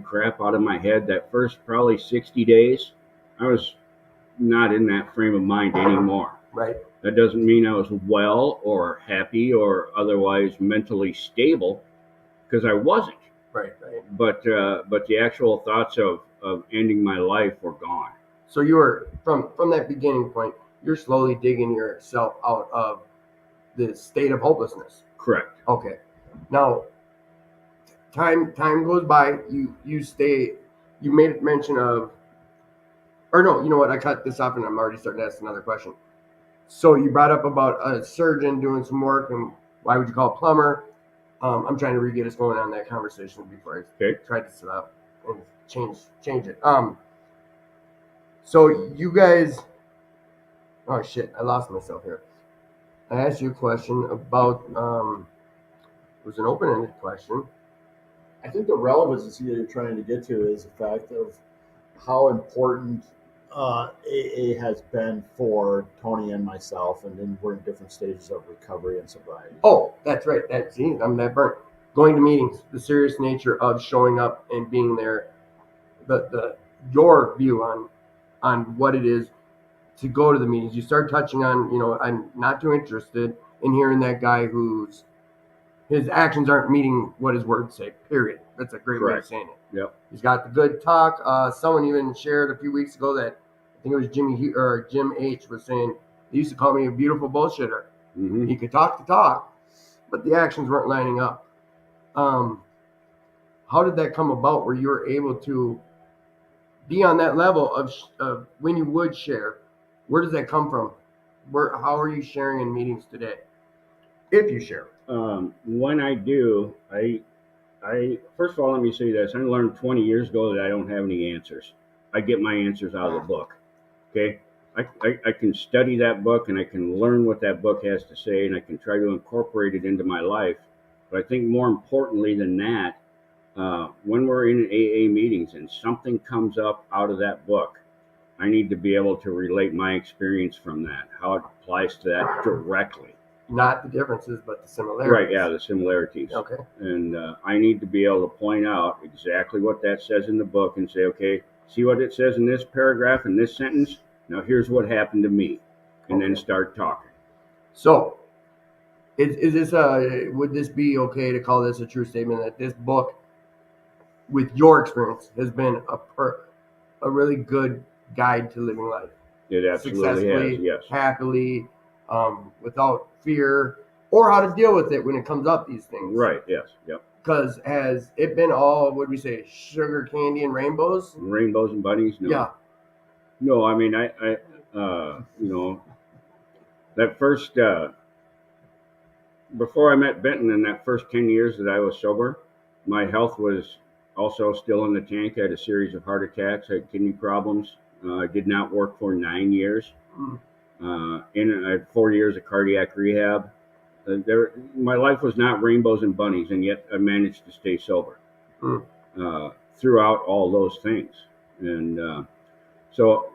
crap out of my head, that first probably 60 days, I was not in that frame of mind anymore. Right. That doesn't mean I was well or happy or otherwise mentally stable, because I wasn't. Right. But the actual thoughts of ending my life were gone. So you were from that beginning point, you're slowly digging yourself out of the state of hopelessness. Correct. Okay. Now, time goes by. You stay. You made mention of, or no, you know what? I cut this off, and I'm already starting to ask another question. So you brought up about a surgeon doing some work, and why would you call a plumber? I'm trying to get us going on that conversation before I try to stop and change it. So you guys, oh shit, I lost myself here. I asked you a question about, it was an open-ended question. I think the relevancy that you're trying to get to is the fact of how important AA has been for Tony and myself, and then we're in different stages of recovery and sobriety. Oh, that's right. I'm that burnt. Going to meetings, the serious nature of showing up and being there, the your view on what it is to go to the meetings. You start touching on, I'm not too interested in hearing that guy whose his actions aren't meeting what his words say. Period. That's a great way of Correct. saying it. Yep. He's got the good talk. Someone even shared a few weeks ago that I think it was Jim H was saying they used to call me a beautiful bullshitter. Hmm. He could talk the talk, but the actions weren't lining up. How did that come about where you were able to be on that level of when you would share? Where does that come from? How are you sharing in meetings today? If you share. When I do, I first of all, let me say this. I learned 20 years ago that I don't have any answers. I get my answers out of the book. Okay? I can study that book and I can learn what that book has to say and I can try to incorporate it into my life. But I think more importantly than that, when we're in AA meetings and something comes up out of that book, I need to be able to relate my experience from that, how it applies to that directly. Not the differences, but the similarities. Right, yeah, the similarities. Okay. And I need to be able to point out exactly what that says in the book and say, okay, see what it says in this paragraph, in this sentence? Now here's what happened to me. And then start talking. So, is this would this be okay to call this a true statement that this book, with your experience, has been a really good guide to living life? It absolutely successfully, has, yes. happily, without fear, or how to deal with it when it comes up, these things. Right, yes, yep. Because has it been all, what would we say, sugar, candy, and rainbows? Rainbows and bunnies? No. Yeah. No, I mean, that first, before I met Benton in that first 10 years that I was sober, my health was also still in the tank. I had a series of heart attacks. I had kidney problems. I did not work for 9 years. I had 4 years of cardiac rehab. My life was not rainbows and bunnies, and yet I managed to stay sober throughout all those things. And so,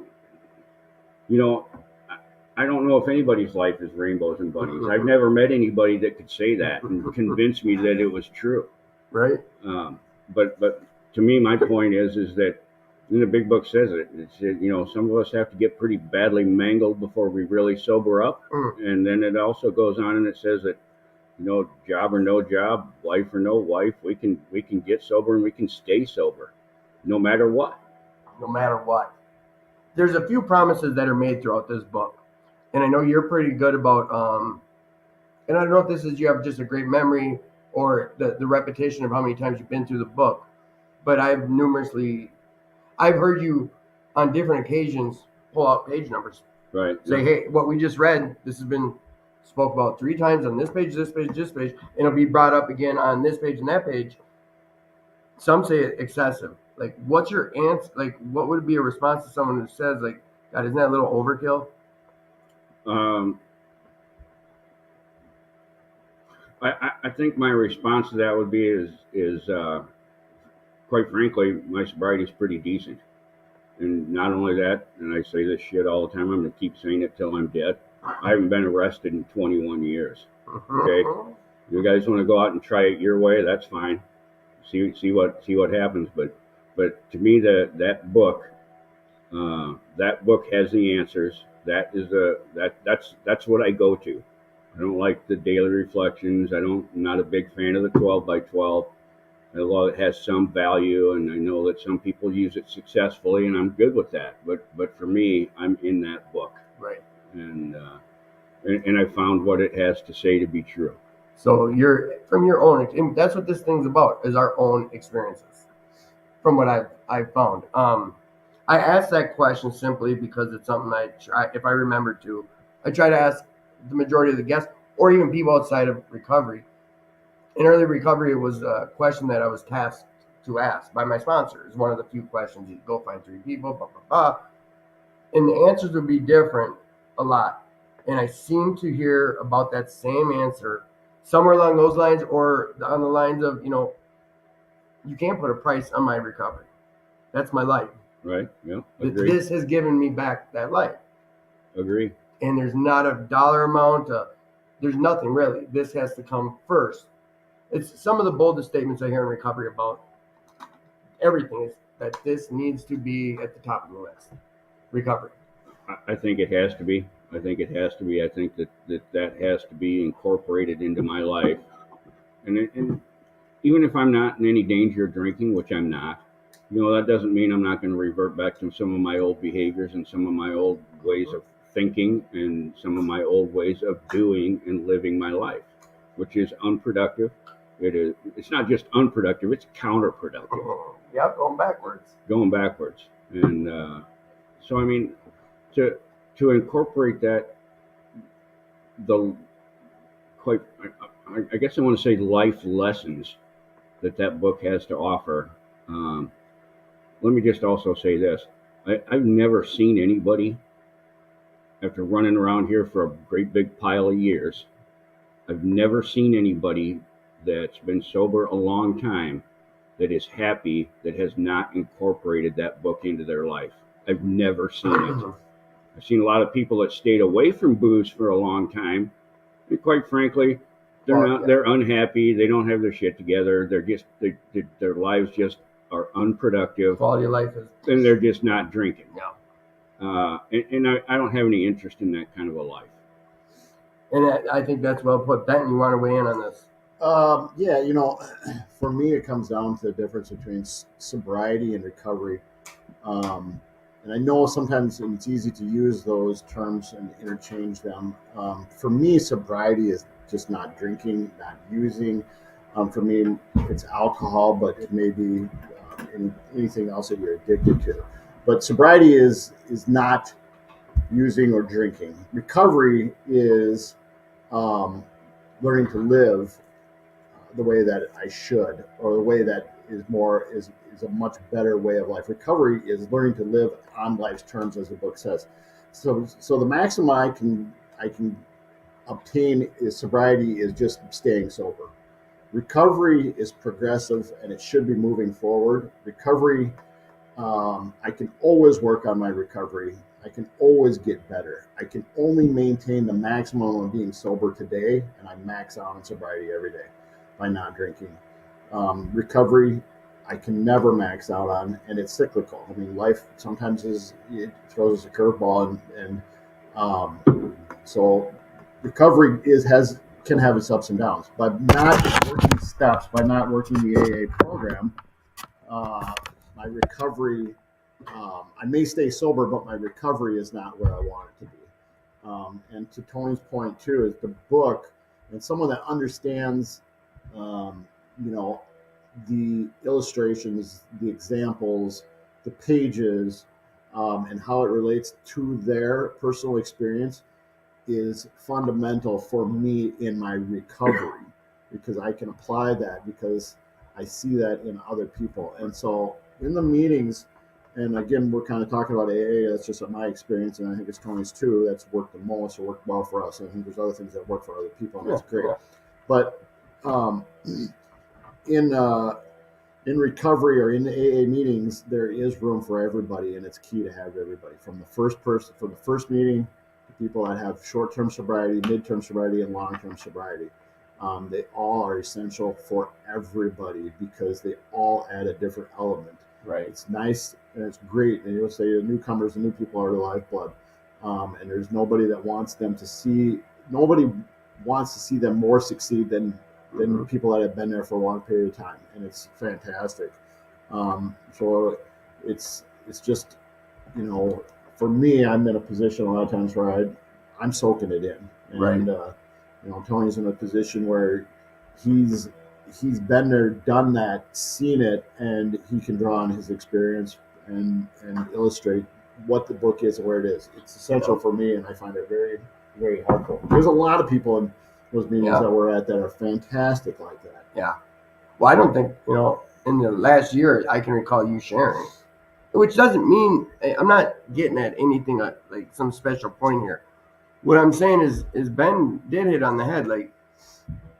I don't know if anybody's life is rainbows and bunnies. I've never met anybody that could say that and convince me that it was true. Right. But to me, my point is that, and the big book says it. It said, some of us have to get pretty badly mangled before we really sober up. And then it also goes on and it says that, job or no job, wife or no wife, we can get sober and we can stay sober, no matter what. No matter what. There's a few promises that are made throughout this book, and I know you're pretty good about. And I don't know if this is you have just a great memory or the repetition of how many times you've been through the book, but I've heard you on different occasions pull out page numbers. Right. Say, hey, what we just read, this has been spoke about 3 times on this page, this page, this page, and it'll be brought up again on this page and that page. Some say it excessive. Like, what's your answer? Like, what would be a response to someone who says, like, God, isn't that a little overkill? I think my response to that would be is quite frankly, my sobriety is pretty decent. And not only that, and I say this shit all the time, I'm going to keep saying it till I'm dead. I haven't been arrested in 21 years. Okay? You guys want to go out and try it your way, that's fine. See what happens. But to me, that book has the answers. That's what I go to. I don't like the daily reflections. I'm not a big fan of the 12 by 12. Although it has some value, and I know that some people use it successfully, and I'm good with that. But for me, I'm in that book, Right. and I found what it has to say to be true. So you're from your own, and that's what this thing's about, is our own experiences. From what I've found, I asked that question simply because it's something if I remember to, I try to ask the majority of the guests, or even people outside of recovery. In early recovery, it was a question that I was tasked to ask by my sponsor. It's one of the few questions. You go find 3 people, blah, blah, blah. And the answers would be different a lot. And I seem to hear about that same answer somewhere along those lines, or on the lines of, you can't put a price on my recovery. That's my life. Right. Yeah. Agree. This has given me back that life. Agree. And there's not a dollar amount. There's nothing really. This has to come first. It's some of the boldest statements I hear in recovery about everything is that this needs to be at the top of the list. Recovery. I think it has to be. I think it has to be. I think that has to be incorporated into my life. And even if I'm not in any danger of drinking, which I'm not, that doesn't mean I'm not going to revert back to some of my old behaviors and some of my old ways of thinking and some of my old ways of doing and living my life, which is unproductive. It's not just unproductive, it's counterproductive. Yep, going backwards. And so, I mean, to incorporate that, I guess I want to say life lessons that book has to offer. Let me just also say this. I've never seen anybody, after running around here for a great big pile of years, I've never seen anybody that's been sober a long time that is happy that has not incorporated that book into their life. I've never seen it. I've seen a lot of people that stayed away from booze for a long time, and quite frankly, they're unhappy. They don't have their shit together. Their lives just are unproductive. Quality of life is, and they're just not drinking. No. And I don't have any interest in that kind of a life. And I think that's well put. Benton, you want to weigh in on this? Yeah, for me, it comes down to the difference between sobriety and recovery. And I know sometimes it's easy to use those terms and interchange them. For me, sobriety is just not drinking, not using. For me, it's alcohol, but it may be anything else that you're addicted to. But sobriety is not using or drinking. Recovery is learning to live the way that I should, or the way that is a much better way of life. Recovery is learning to live on life's terms, as the book says. So the maximum I can obtain is sobriety is just staying sober. Recovery is progressive, and it should be moving forward. Recovery, I can always work on my recovery. I can always get better. I can only maintain the maximum of being sober today, and I max out on sobriety every day by not drinking. Recovery, I can never max out on, and it's cyclical. I mean, life sometimes it throws us a curveball, and so recovery can have its ups and downs. By not working steps, by not working the AA program, my recovery, I may stay sober, but my recovery is not where I want it to be. And to Tony's point too, is the book, and someone that understands, the illustrations, the examples, the pages, and how it relates to their personal experience is fundamental for me in my recovery, because I can apply that, because I see that in other people. And so in the meetings, and again, we're kind of talking about AA, that's just my experience, and I think it's Tony's too, that's worked the most or worked well for us. I think there's other things that work for other people, and that's great. But in recovery or in the AA meetings, there is room for everybody, and it's key to have everybody from the first meeting, to people that have short-term sobriety, mid-term sobriety, and long-term sobriety. They all are essential for everybody, because they all add a different element. Right. It's nice and it's great. And you'll say the newcomers, the new people are the lifeblood. And there's nobody that wants nobody wants to see them more succeed than people that have been there for a long period of time. And it's fantastic. So it's just, for me, I'm in a position a lot of times where I'm soaking it in. And, Tony's in a position where he's been there, done that, seen it, and he can draw on his experience and illustrate what the book is and where it is. It's essential for me, and I find it very, very helpful. There's a lot of people in those meetings that we're at that are fantastic like that. Yeah. Well, I don't think, in the last year, I can recall you sharing, which doesn't mean, I'm not getting at anything like some special point here. What I'm saying is Ben did hit on the head. Like,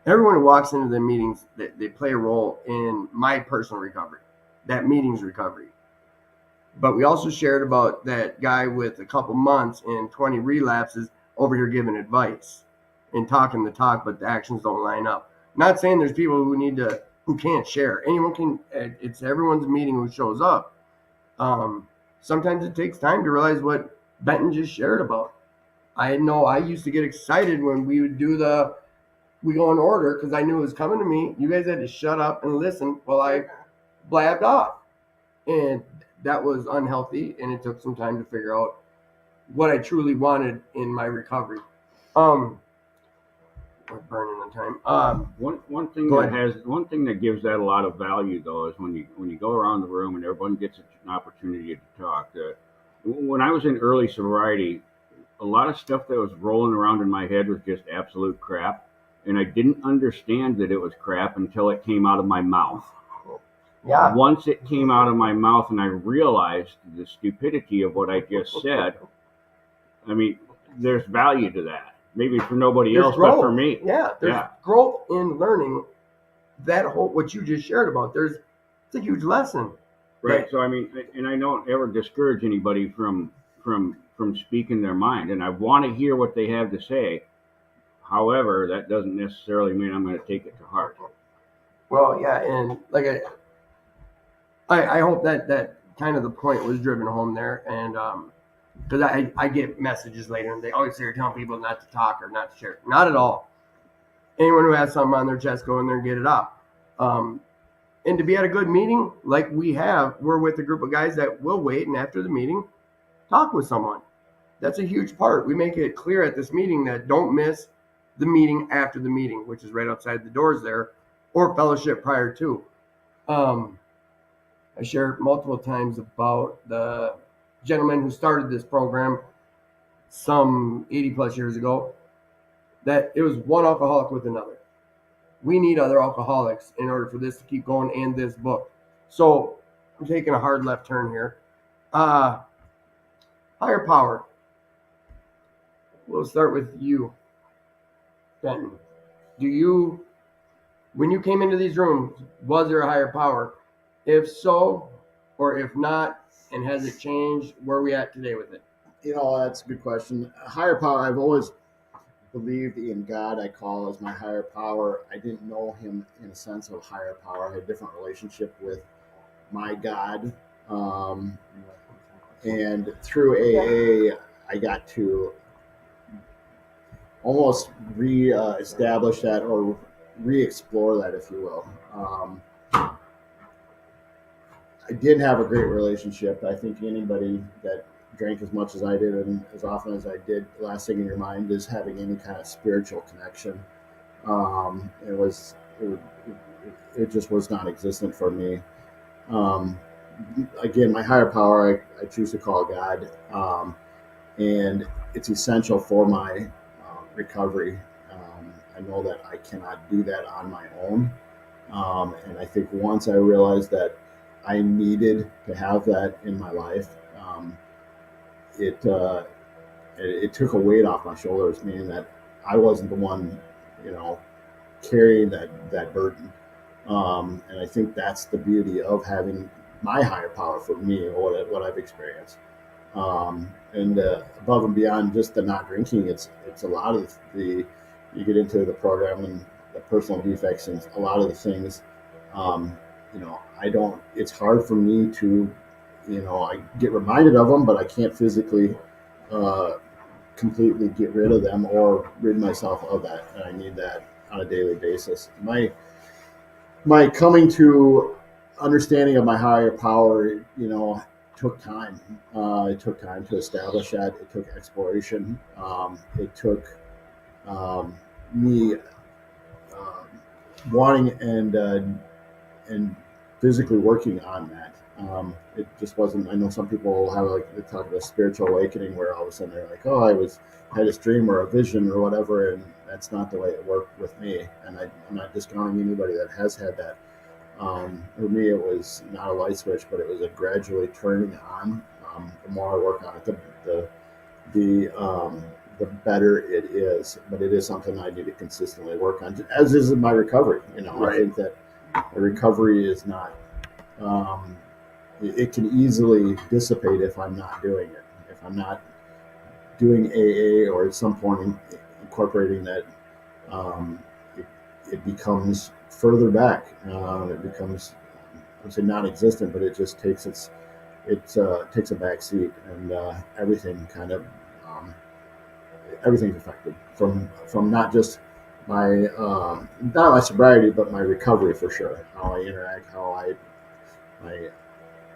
everyone who walks into the meetings, they play a role in my personal recovery, that meeting's recovery. But we also shared about that guy with a couple months and 20 relapses over here giving advice and talking the talk, but the actions don't line up. Not saying there's people who can't share. Anyone can. It's everyone's meeting who shows up. Sometimes it takes time to realize what Benton just shared about. I know I used to get excited when we would we go in order because I knew it was coming to me. You guys had to shut up and listen while I blabbed off. And that was unhealthy, and it took some time to figure out what I truly wanted in my recovery. We're burning on time. One thing Go that ahead. gives that a lot of value though is when you go around the room and everyone gets an opportunity to talk. When I was in early sobriety, a lot of stuff that was rolling around in my head was just absolute crap, and I didn't understand that it was crap until it came out of my mouth. Yeah. Once it came out of my mouth and I realized the stupidity of what I just said, I mean, there's value to that. Maybe for nobody There's else, growth. but for me. Yeah, there's growth in learning that whole what you just shared about. It's a huge lesson. Right. So I mean, and I don't ever discourage anybody from speaking their mind, and I want to hear what they have to say. However, that doesn't necessarily mean I'm going to take it to heart. Well, yeah, and like I hope that kind of the point was driven home there, and because I get messages later and they always say you're telling people not to talk or not to share. Not at all. Anyone who has something on their chest, go in there and get it out. And to be at a good meeting like we have, we're with a group of guys that will wait and after the meeting, talk with someone. That's a huge part. We make it clear at this meeting that don't miss the meeting after the meeting, which is right outside the doors there, or fellowship prior to. I shared multiple times about the gentleman who started this program some 80 plus years ago, that it was one alcoholic with another. We need other alcoholics in order for this to keep going and this book. So I'm taking a hard left turn here. Higher power. We'll start with you, Benton. When you came into these rooms, was there a higher power? If so, or if not, and has it changed? Where are we at today with it? That's a good question. Higher power, I've always believed in God. I call as my higher power. I didn't know him in a sense of higher power. I had a different relationship with my God. And through AA, I got to almost re-establish that or re-explore that, if you will. I did have a great relationship. I think anybody that drank as much as I did and as often as I did, the last thing in your mind is having any kind of spiritual connection. It just was not existent for me. Again, my higher power, I choose to call God, and it's essential for my recovery. I know that I cannot do that on my own, and I think once I realized that I needed to have that in my life, it took a weight off my shoulders, meaning that I wasn't the one, carrying that burden. And I think that's the beauty of having my higher power for me, or what I've experienced. And above and beyond just the not drinking, it's a lot of you get into the program and the personal defects and a lot of the things. It's hard for me to, I get reminded of them, but I can't physically completely get rid of them or rid myself of that. And I need that on a daily basis. My coming to understanding of my higher power, took time. It took time to establish that. It took exploration. It took me wanting and physically working on that. It just wasn't. I know some people have they talk about spiritual awakening, where all of a sudden they're like, "Oh, had a dream or a vision or whatever," and that's not the way it worked with me. And I'm not discounting anybody that has had that. For me, it was not a light switch, but it was a gradually turning on. The more I work on it, the better it is. But it is something I need to consistently work on, as is my recovery. Right. I think that the recovery is not it can easily dissipate if I'm not doing it. If I'm not doing AA or at some point incorporating that, um, it, it becomes further back. It becomes, I would say, non-existent, but it just takes a back seat, and everything kind of everything's affected from not just my not my sobriety, but my recovery for sure. How I interact, my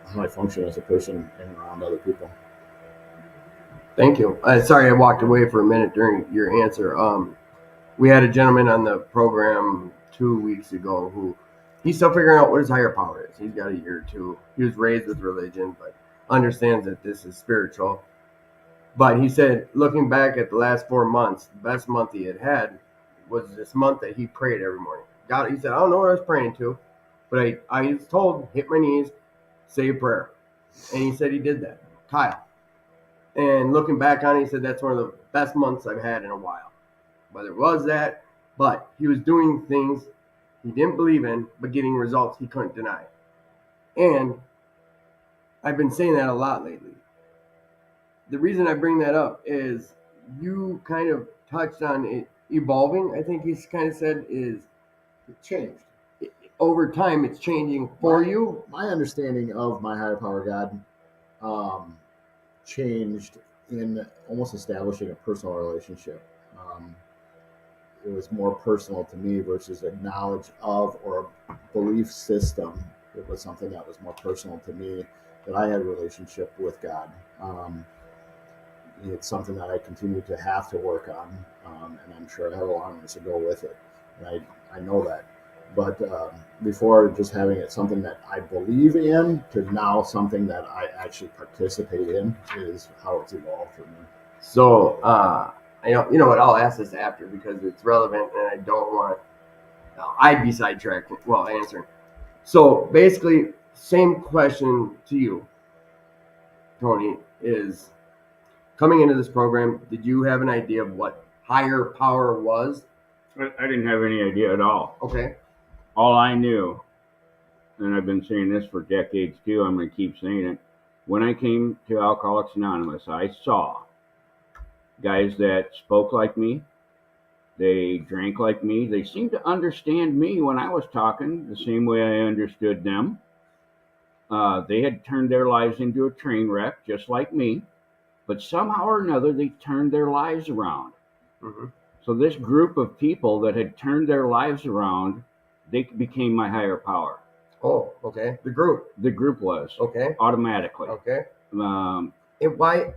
how I function as a person and around other people. Thank you. Sorry, I walked away for a minute during your answer. We had a gentleman on the program 2 weeks ago who he's still figuring out what his higher power is. He's got a year or two. He was raised with religion, but understands that this is spiritual. But he said, looking back at the last 4 months, the best month he had was this month that he prayed every morning. God, he said, I don't know what I was praying to, but I was told, hit my knees, say a prayer. And he said he did that. Kyle. And looking back on it, he said that's one of the best months I've had in a while. Whether it was that, but he was doing things he didn't believe in, but getting results he couldn't deny. And I've been saying that a lot lately. The reason I bring that up is you kind of touched on it evolving. I think he's kind of said is It changed. over time it's changing for you. My understanding of my higher power God changed in almost establishing a personal relationship. It was more personal to me versus a knowledge of or a belief system. It was something that was more personal to me, that I had a relationship with God. It's something that I continue to have to work on, and I'm sure I have a long ways to go with it. And I know that. But before just having it something that I believe in to now something that I actually participate in is how it's evolved for me. So you know what? I'll ask this after because it's relevant, and I don't want. I'd be sidetracked while answering. So basically, same question to you, Tony, is coming into this program. Did you have an idea of what higher power was? I didn't have any idea at all. Okay. All I knew, and I've been saying this for decades too, I'm going to keep saying it. When I came to Alcoholics Anonymous, I saw guys that spoke like me. They drank like me. They seemed to understand me when I was talking the same way I understood them. They had turned their lives into a train wreck, just like me. But somehow or another, they turned their lives around. Mm-hmm. So this group of people that had turned their lives around, they became my higher power. Oh, okay. The group. The group was. Okay. Automatically. Okay. Um, And why?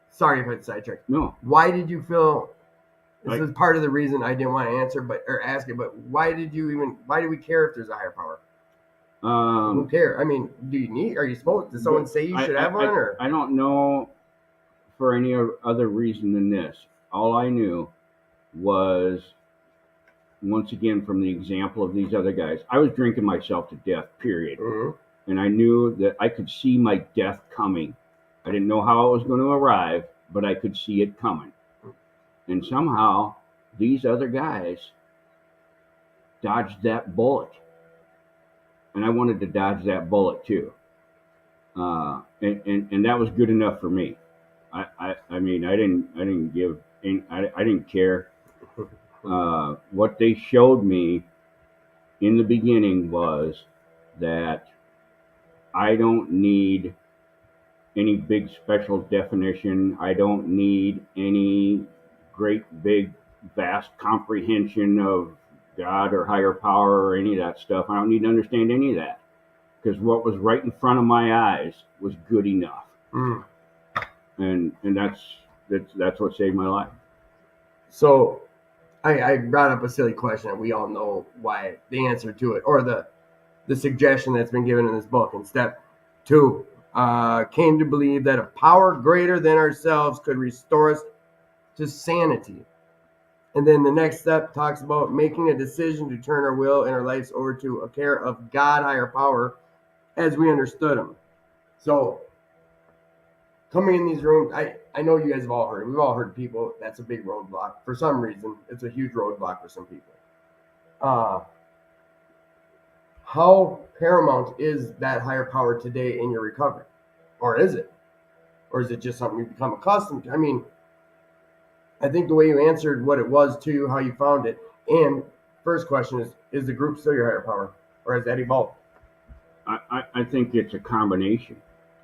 Sorry if I sidetracked. no. Why did you feel? This is part of the reason I didn't want to answer, or ask it. But why did we care if there's a higher power? Who cares? I mean, do you need? Are you supposed? Does someone say you should have one? Or I don't know for any other reason than this. All I knew was, once again, from the example of these other guys, I was drinking myself to death, period. Mm-hmm. And I knew that I could see my death coming. I didn't know how it was going to arrive, but I could see it coming. And somehow, these other guys dodged that bullet. And I wanted to dodge that bullet too. And that was good enough for me. I mean, I didn't care. What they showed me in the beginning was that I don't need any big special definition. I don't need any great big vast comprehension of God or higher power or any of that stuff. I don't need to understand any of that, because what was right in front of my eyes was good enough. Mm. And that's what saved my life. So I brought up a silly question. We all know why the answer to it, or the suggestion that's been given in this book in step 2, came to believe that a power greater than ourselves could restore us to sanity. And then the next step talks about making a decision to turn our will and our lives over to a care of God, higher power, as we understood him. So coming in these rooms, I know you guys have all heard. We've all heard people. That's a big roadblock. For some reason, it's a huge roadblock for some people. how paramount is that higher power today in your recovery? Or is it? Or is it just something you become accustomed to? I mean, I think the way you answered what it was to you, how you found it, and first question is the group still your higher power? Or has that evolved? I think it's a combination.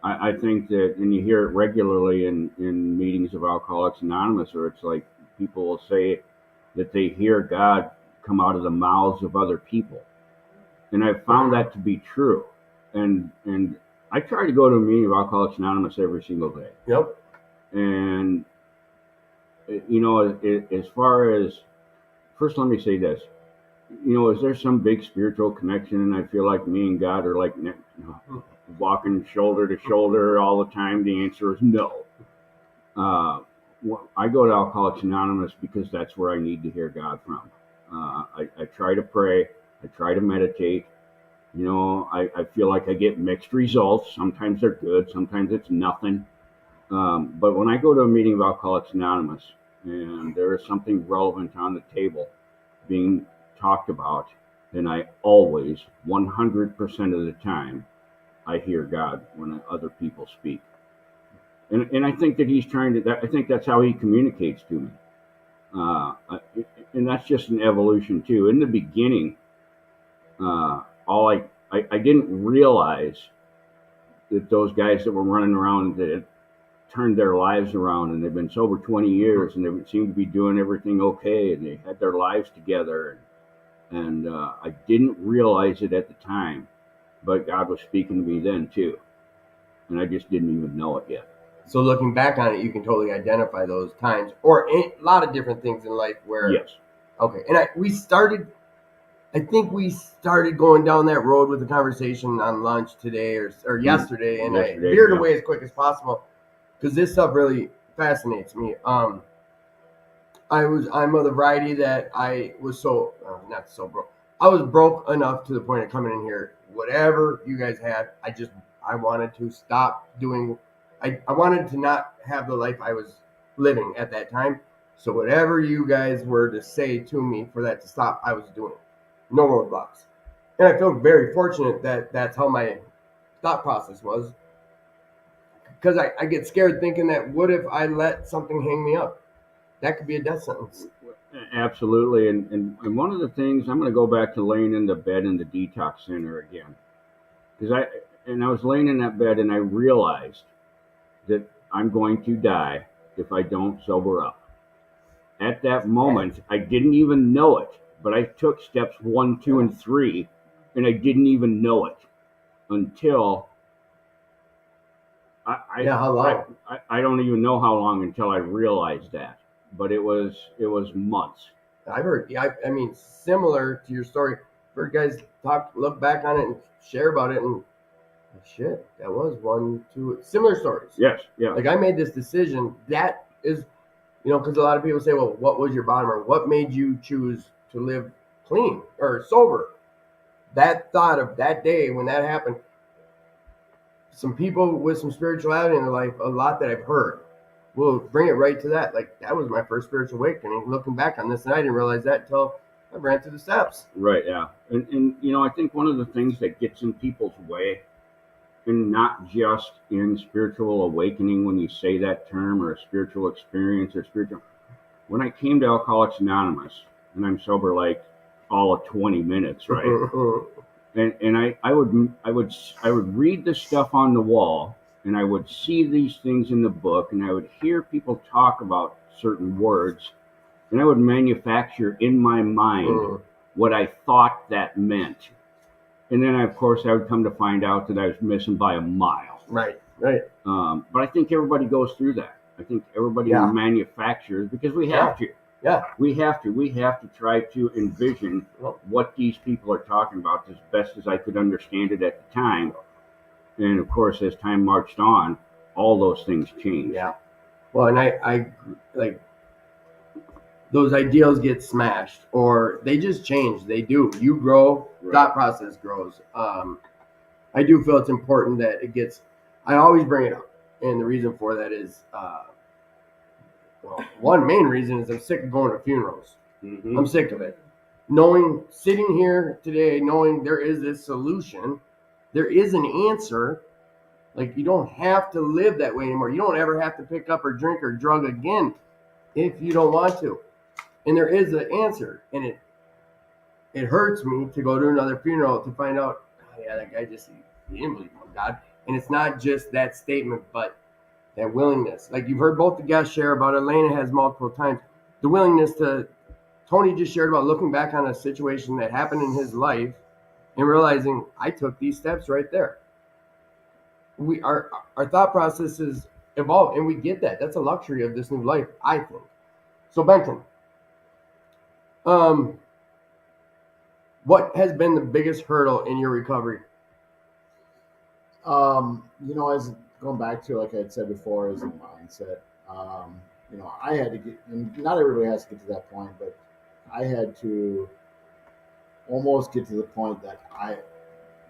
I think that, and you hear it regularly in meetings of Alcoholics Anonymous, where it's like people will say that they hear God come out of the mouths of other people. And I've found that to be true. And I try to go to a meeting of Alcoholics Anonymous every single day. Yep. And, as far as, first let me say this, is there some big spiritual connection? And I feel like me and God are like walking shoulder to shoulder all the time. The answer is no. I go to Alcoholics Anonymous because that's where I need to hear God from. I try to pray. I try to meditate. I feel like I get mixed results. Sometimes they're good. Sometimes it's nothing. But when I go to a meeting of Alcoholics Anonymous and there is something relevant on the table being talked about, then I always, 100% of the time, I hear God when other people speak. And I think that he's trying to, I think that's how he communicates to me. And that's just an evolution too. In the beginning, I didn't realize that those guys that were running around that had turned their lives around and they've been sober 20 years and they seem to be doing everything okay and they had their lives together. And I didn't realize it at the time, but God was speaking to me then too. And I just didn't even know it yet. So looking back on it, you can totally identify those times or a lot of different things in life where. Yes. Okay. And I think we started going down that road with the conversation on lunch today or yesterday, and I veered away as quick as possible because this stuff really fascinates me. I'm of the variety that I was not so broke. I was broke enough to the point of coming in here. Whatever you guys had, I wanted to stop doing. I wanted to not have the life I was living at that time. So whatever you guys were to say to me for that to stop, I was doing it. No roadblocks. And I feel very fortunate that that's how my thought process was. Because I get scared thinking that what if I let something hang me up? That could be a death sentence. Absolutely. And one of the things, I'm going to go back to laying in the bed in the detox center again. Because I was laying in that bed and I realized that I'm going to die if I don't sober up. At that moment, I didn't even know it, but I took steps 1, 2, and 3, and I didn't even know it until how long? I don't even know how long until I realized that, but it was months. I've heard, I mean, similar to your story, I've heard guys look back on it and share about it, and shit, that was 1, 2 similar stories. Yes, yeah. Like I made this decision. That is, because a lot of people say, well, what was your bottom, or what made you choose to live clean or sober? That thought of that day when that happened, some people with some spirituality in their life, a lot that I've heard, will bring it right to that. Like, that was my first spiritual awakening. Looking back on this, and I didn't realize that until I ran through the steps. Right, yeah. And I think one of the things that gets in people's way, and not just in spiritual awakening when you say that term, or a spiritual experience or spiritual. When I came to Alcoholics Anonymous, and I'm sober like all of 20 minutes, right? and I would read the stuff on the wall, and I would see these things in the book, and I would hear people talk about certain words, and I would manufacture in my mind what I thought that meant. And then, of course, I would come to find out that I was missing by a mile. Right. But I think everybody goes through that. I think everybody manufactures, because we have to. Yeah. We have to try to envision what these people are talking about as best as I could understand it at the time. And, of course, as time marched on, all those things changed. Yeah. Well, and I like, those ideals get smashed, or they just change. They do. You grow. Right. Thought process grows. I do feel it's important that it gets. I always bring it up, and the reason for that is, one main reason is I'm sick of going to funerals. Mm-hmm. I'm sick of it. sitting here today, knowing there is this solution, there is an answer. Like, you don't have to live that way anymore. You don't ever have to pick up or drink or drug again if you don't want to. And there is an answer. And it hurts me to go to another funeral to find out, oh, yeah, that guy just, he didn't believe in God. And it's not just that statement, but that willingness. Like you've heard both the guests share about, Elena has multiple times, the willingness to, Tony just shared about looking back on a situation that happened in his life and realizing I took these steps right there. Our thought processes evolve, and we get that. That's a luxury of this new life, I think. So Benton, what has been the biggest hurdle in your recovery? As going back to, like I had said before, is a mindset. I had to get, and not everybody has to get to that point, but I had to almost get to the point that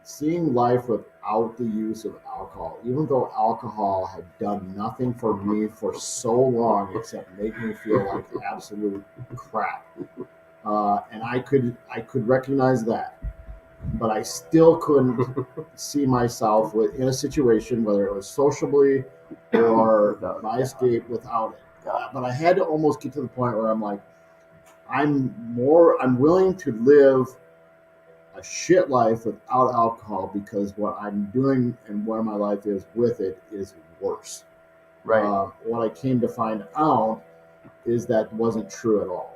seeing life without the use of alcohol, even though alcohol had done nothing for me for so long except make me feel like absolute crap. And I could recognize that, but I still couldn't see myself in a situation, whether it was sociably or my escape, without it. But I had to almost get to the point where I'm like, I'm willing to live a shit life without alcohol because what I'm doing and where my life is with it is worse. Right. What I came to find out is that wasn't true at all.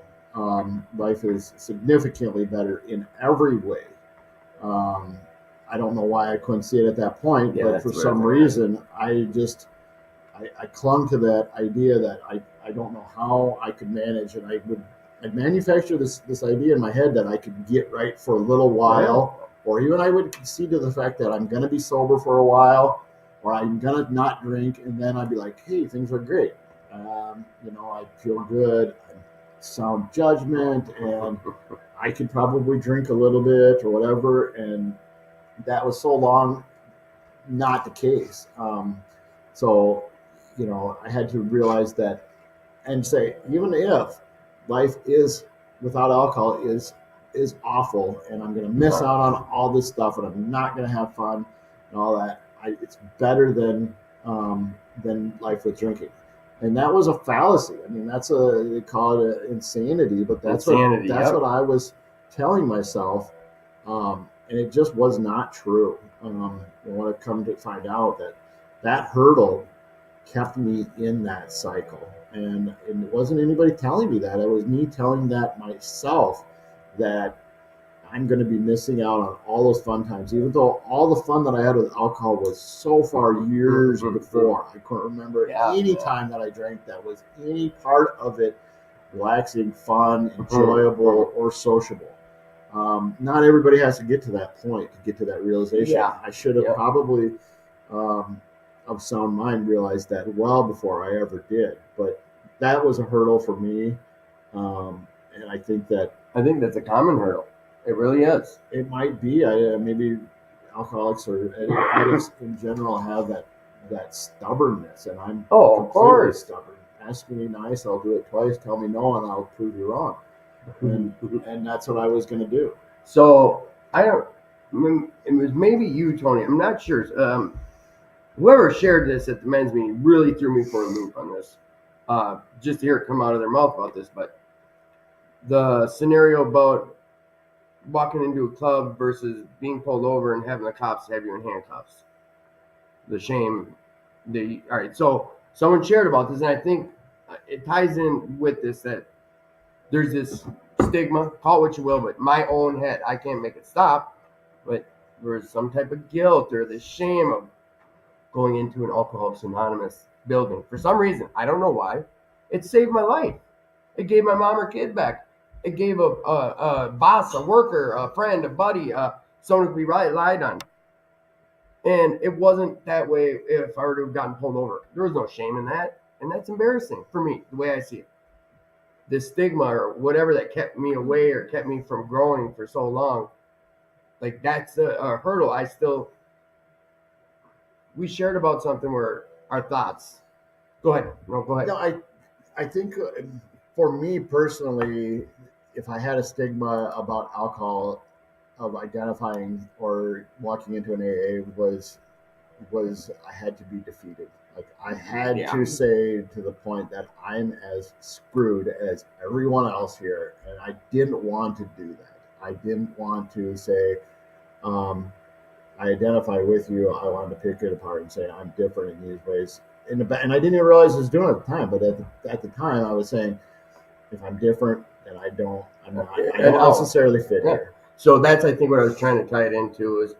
Life is significantly better in every way. I don't know why I couldn't see it at that point, but for some reason, I clung to that idea that I don't know how I could manage, and I'd manufacture this idea in my head that I could get right for a little while, or even I would concede to the fact that I'm going to be sober for a while, or I'm going to not drink, and then I'd be like, hey, things are great. I feel good. Sound judgment, and I could probably drink a little bit or whatever, and that was so long not the case. So I had to realize that and say, even if life is without alcohol is awful, and I'm going to miss out on all this stuff, and I'm not going to have fun and all that, it's better than life with drinking. And that was a fallacy. I mean, they call it insanity, but that's insanity, what I was telling myself, and it just was not true. When I come to find out that hurdle kept me in that cycle, and it wasn't anybody telling me that. It was me telling that myself, that I'm going to be missing out on all those fun times, even though all the fun that I had with alcohol was so far years before. I couldn't remember any time that I drank that was any part of it relaxing, fun, enjoyable, or sociable. Not everybody has to get to that point to get to that realization. I should have probably, of sound mind, realized that well before I ever did. But that was a hurdle for me, and I think that's a common hurdle. It really is. It might be. Maybe alcoholics or addicts in general have that stubbornness, and I'm completely stubborn. Ask me nice, I'll do it twice. Tell me no, and I'll prove you wrong. And that's what I was going to do. So it was maybe you, Tony. I'm not sure. Whoever shared this at the men's meeting really threw me for a loop on this. Just to hear it come out of their mouth about this, but the scenario about walking into a club versus being pulled over and having the cops have you in handcuffs. The shame. All right, so someone shared about this, and I think it ties in with this, that there's this stigma, call it what you will, but my own head, I can't make it stop, but there's some type of guilt or the shame of going into an Alcoholics Anonymous building. For some reason, I don't know why, it saved my life. It gave my mom her kid back. It gave a boss, a worker, a friend, a buddy, someone to be relied on. And it wasn't that way if I were to have gotten pulled over. There was no shame in that. And that's embarrassing for me, the way I see it. This stigma or whatever that kept me away or kept me from growing for so long, like that's a hurdle. We shared about something where our thoughts. Go ahead. No, go ahead. No, I think for me personally, if I had a stigma about alcohol, of identifying or walking into an AA was I had to be defeated. Like I had Yeah. to say to the point that I'm as screwed as everyone else here, and I didn't want to do that. I didn't want to say, um, I identify with you. I wanted to pick it apart and say I'm different in these ways. And I didn't even realize I was doing it at the time. But at the time, I was saying, if I'm different, then I don't. I'm not. I don't necessarily fit here. So that's, I think, what I was trying to tie it into is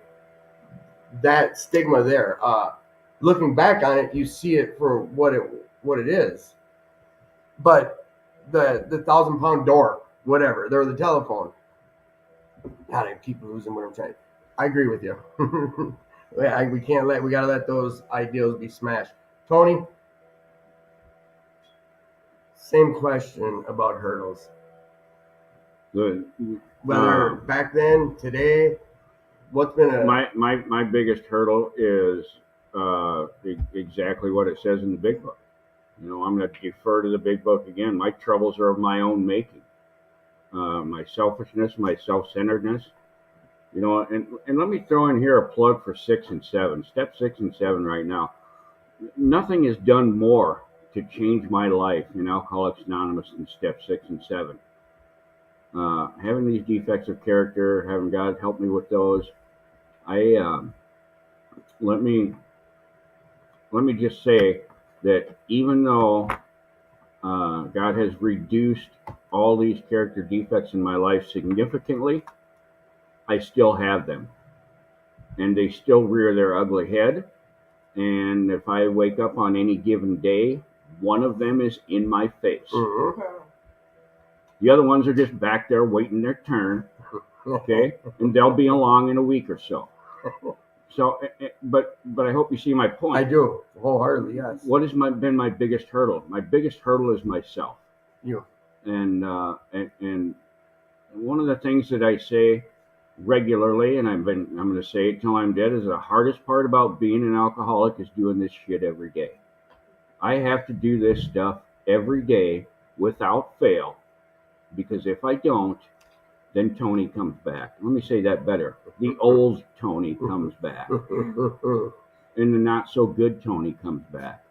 that stigma there. Looking back on it, you see it for what it is. But the 1,000-pound door, whatever, or the telephone. God, I keep losing what I'm trying. I agree with you. Yeah, we gotta let those ideals be smashed. Tony, same question about hurdles. The Whether back then, today, what's been my biggest hurdle is exactly what it says in the big book. You know, I'm going to defer to the big book again. My troubles are of my own making. My selfishness, my self-centeredness. You know, and let me throw in here a plug for 6 and 7. Step 6 and 7 right now. Nothing has done more to change my life in Alcoholics Anonymous than step 6 and 7. Having these defects of character, having God help me with those, let me just say that even though God has reduced all these character defects in my life significantly, I still have them, and they still rear their ugly head. And if I wake up on any given day, one of them is in my face. Mm-hmm. The other ones are just back there waiting their turn, okay? And they'll be along in a week or so. So, but I hope you see my point. I do, wholeheartedly, yes. What has been my biggest hurdle? My biggest hurdle is myself. You. And one of the things that I say regularly, and I'm going to say it till I'm dead, is the hardest part about being an alcoholic is doing this shit every day. I have to do this stuff every day without fail, because if I don't, then Tony comes back. Let me say that better. The old Tony comes back. And the not so good Tony comes back.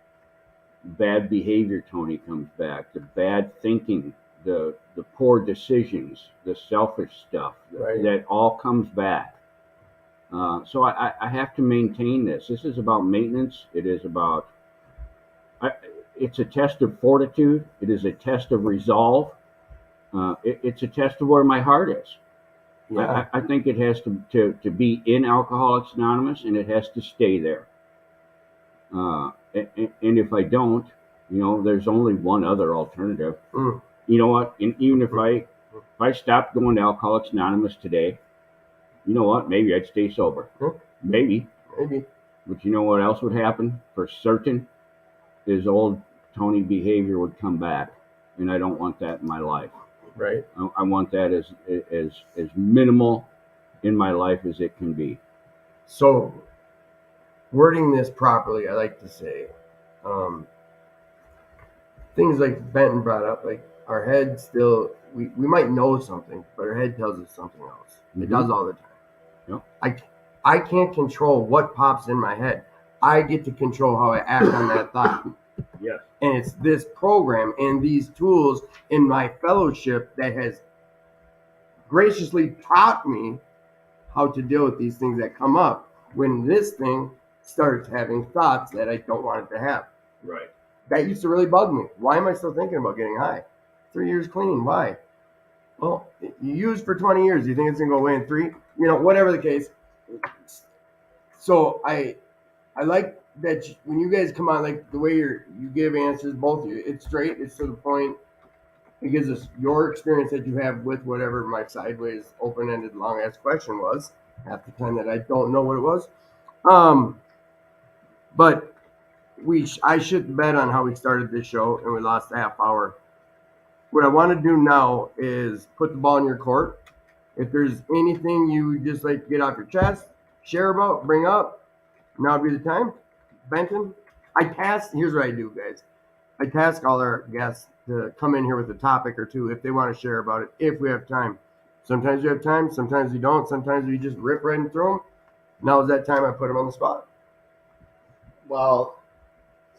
Bad behavior Tony comes back. The bad thinking, the poor decisions, the selfish stuff, Right. That all comes back. So I have to maintain this. This is about maintenance. It is about, it's a test of fortitude. It is a test of resolve. It's a test of where my heart is. Yeah. I think it has to be in Alcoholics Anonymous, and it has to stay there. And if I don't, there's only one other alternative. Mm. You know what? And even if I stopped going to Alcoholics Anonymous today, you know what? Maybe I'd stay sober. Maybe. But you know what else would happen? For certain, is old Tony behavior would come back, and I don't want that in my life. Right. I want that as minimal in my life as it can be. So, wording this properly, I like to say, things like Benton brought up, like our head still, we might know something, but our head tells us something else. Mm-hmm. It does all the time. Yep. I can't control what pops in my head. I get to control how I act on that thought. Yes. And it's this program and these tools in my fellowship that has graciously taught me how to deal with these things that come up when this thing starts having thoughts that I don't want it to have. Right. That used to really bug me. Why am I still thinking about getting high? 3 years clean. Why? Well, you used for 20 years. You think it's going to go away in 3? Whatever the case. So I like that when you guys come on, like the way you give answers, both of you, it's straight, it's to the point. It gives us your experience that you have with whatever my sideways, open-ended, long-ass question was. Half the time that I don't know what it was. But I shit the bed on how we started this show, and we lost a half hour. What I want to do now is put the ball in your court. If there's anything you just like to get off your chest, share about, bring up, now would be the time. Benton, here's what I do, guys. I task all our guests to come in here with a topic or two if they want to share about it, if we have time. Sometimes you have time, sometimes you don't, sometimes you just rip right and through them. Now's that time I put them on the spot. Well,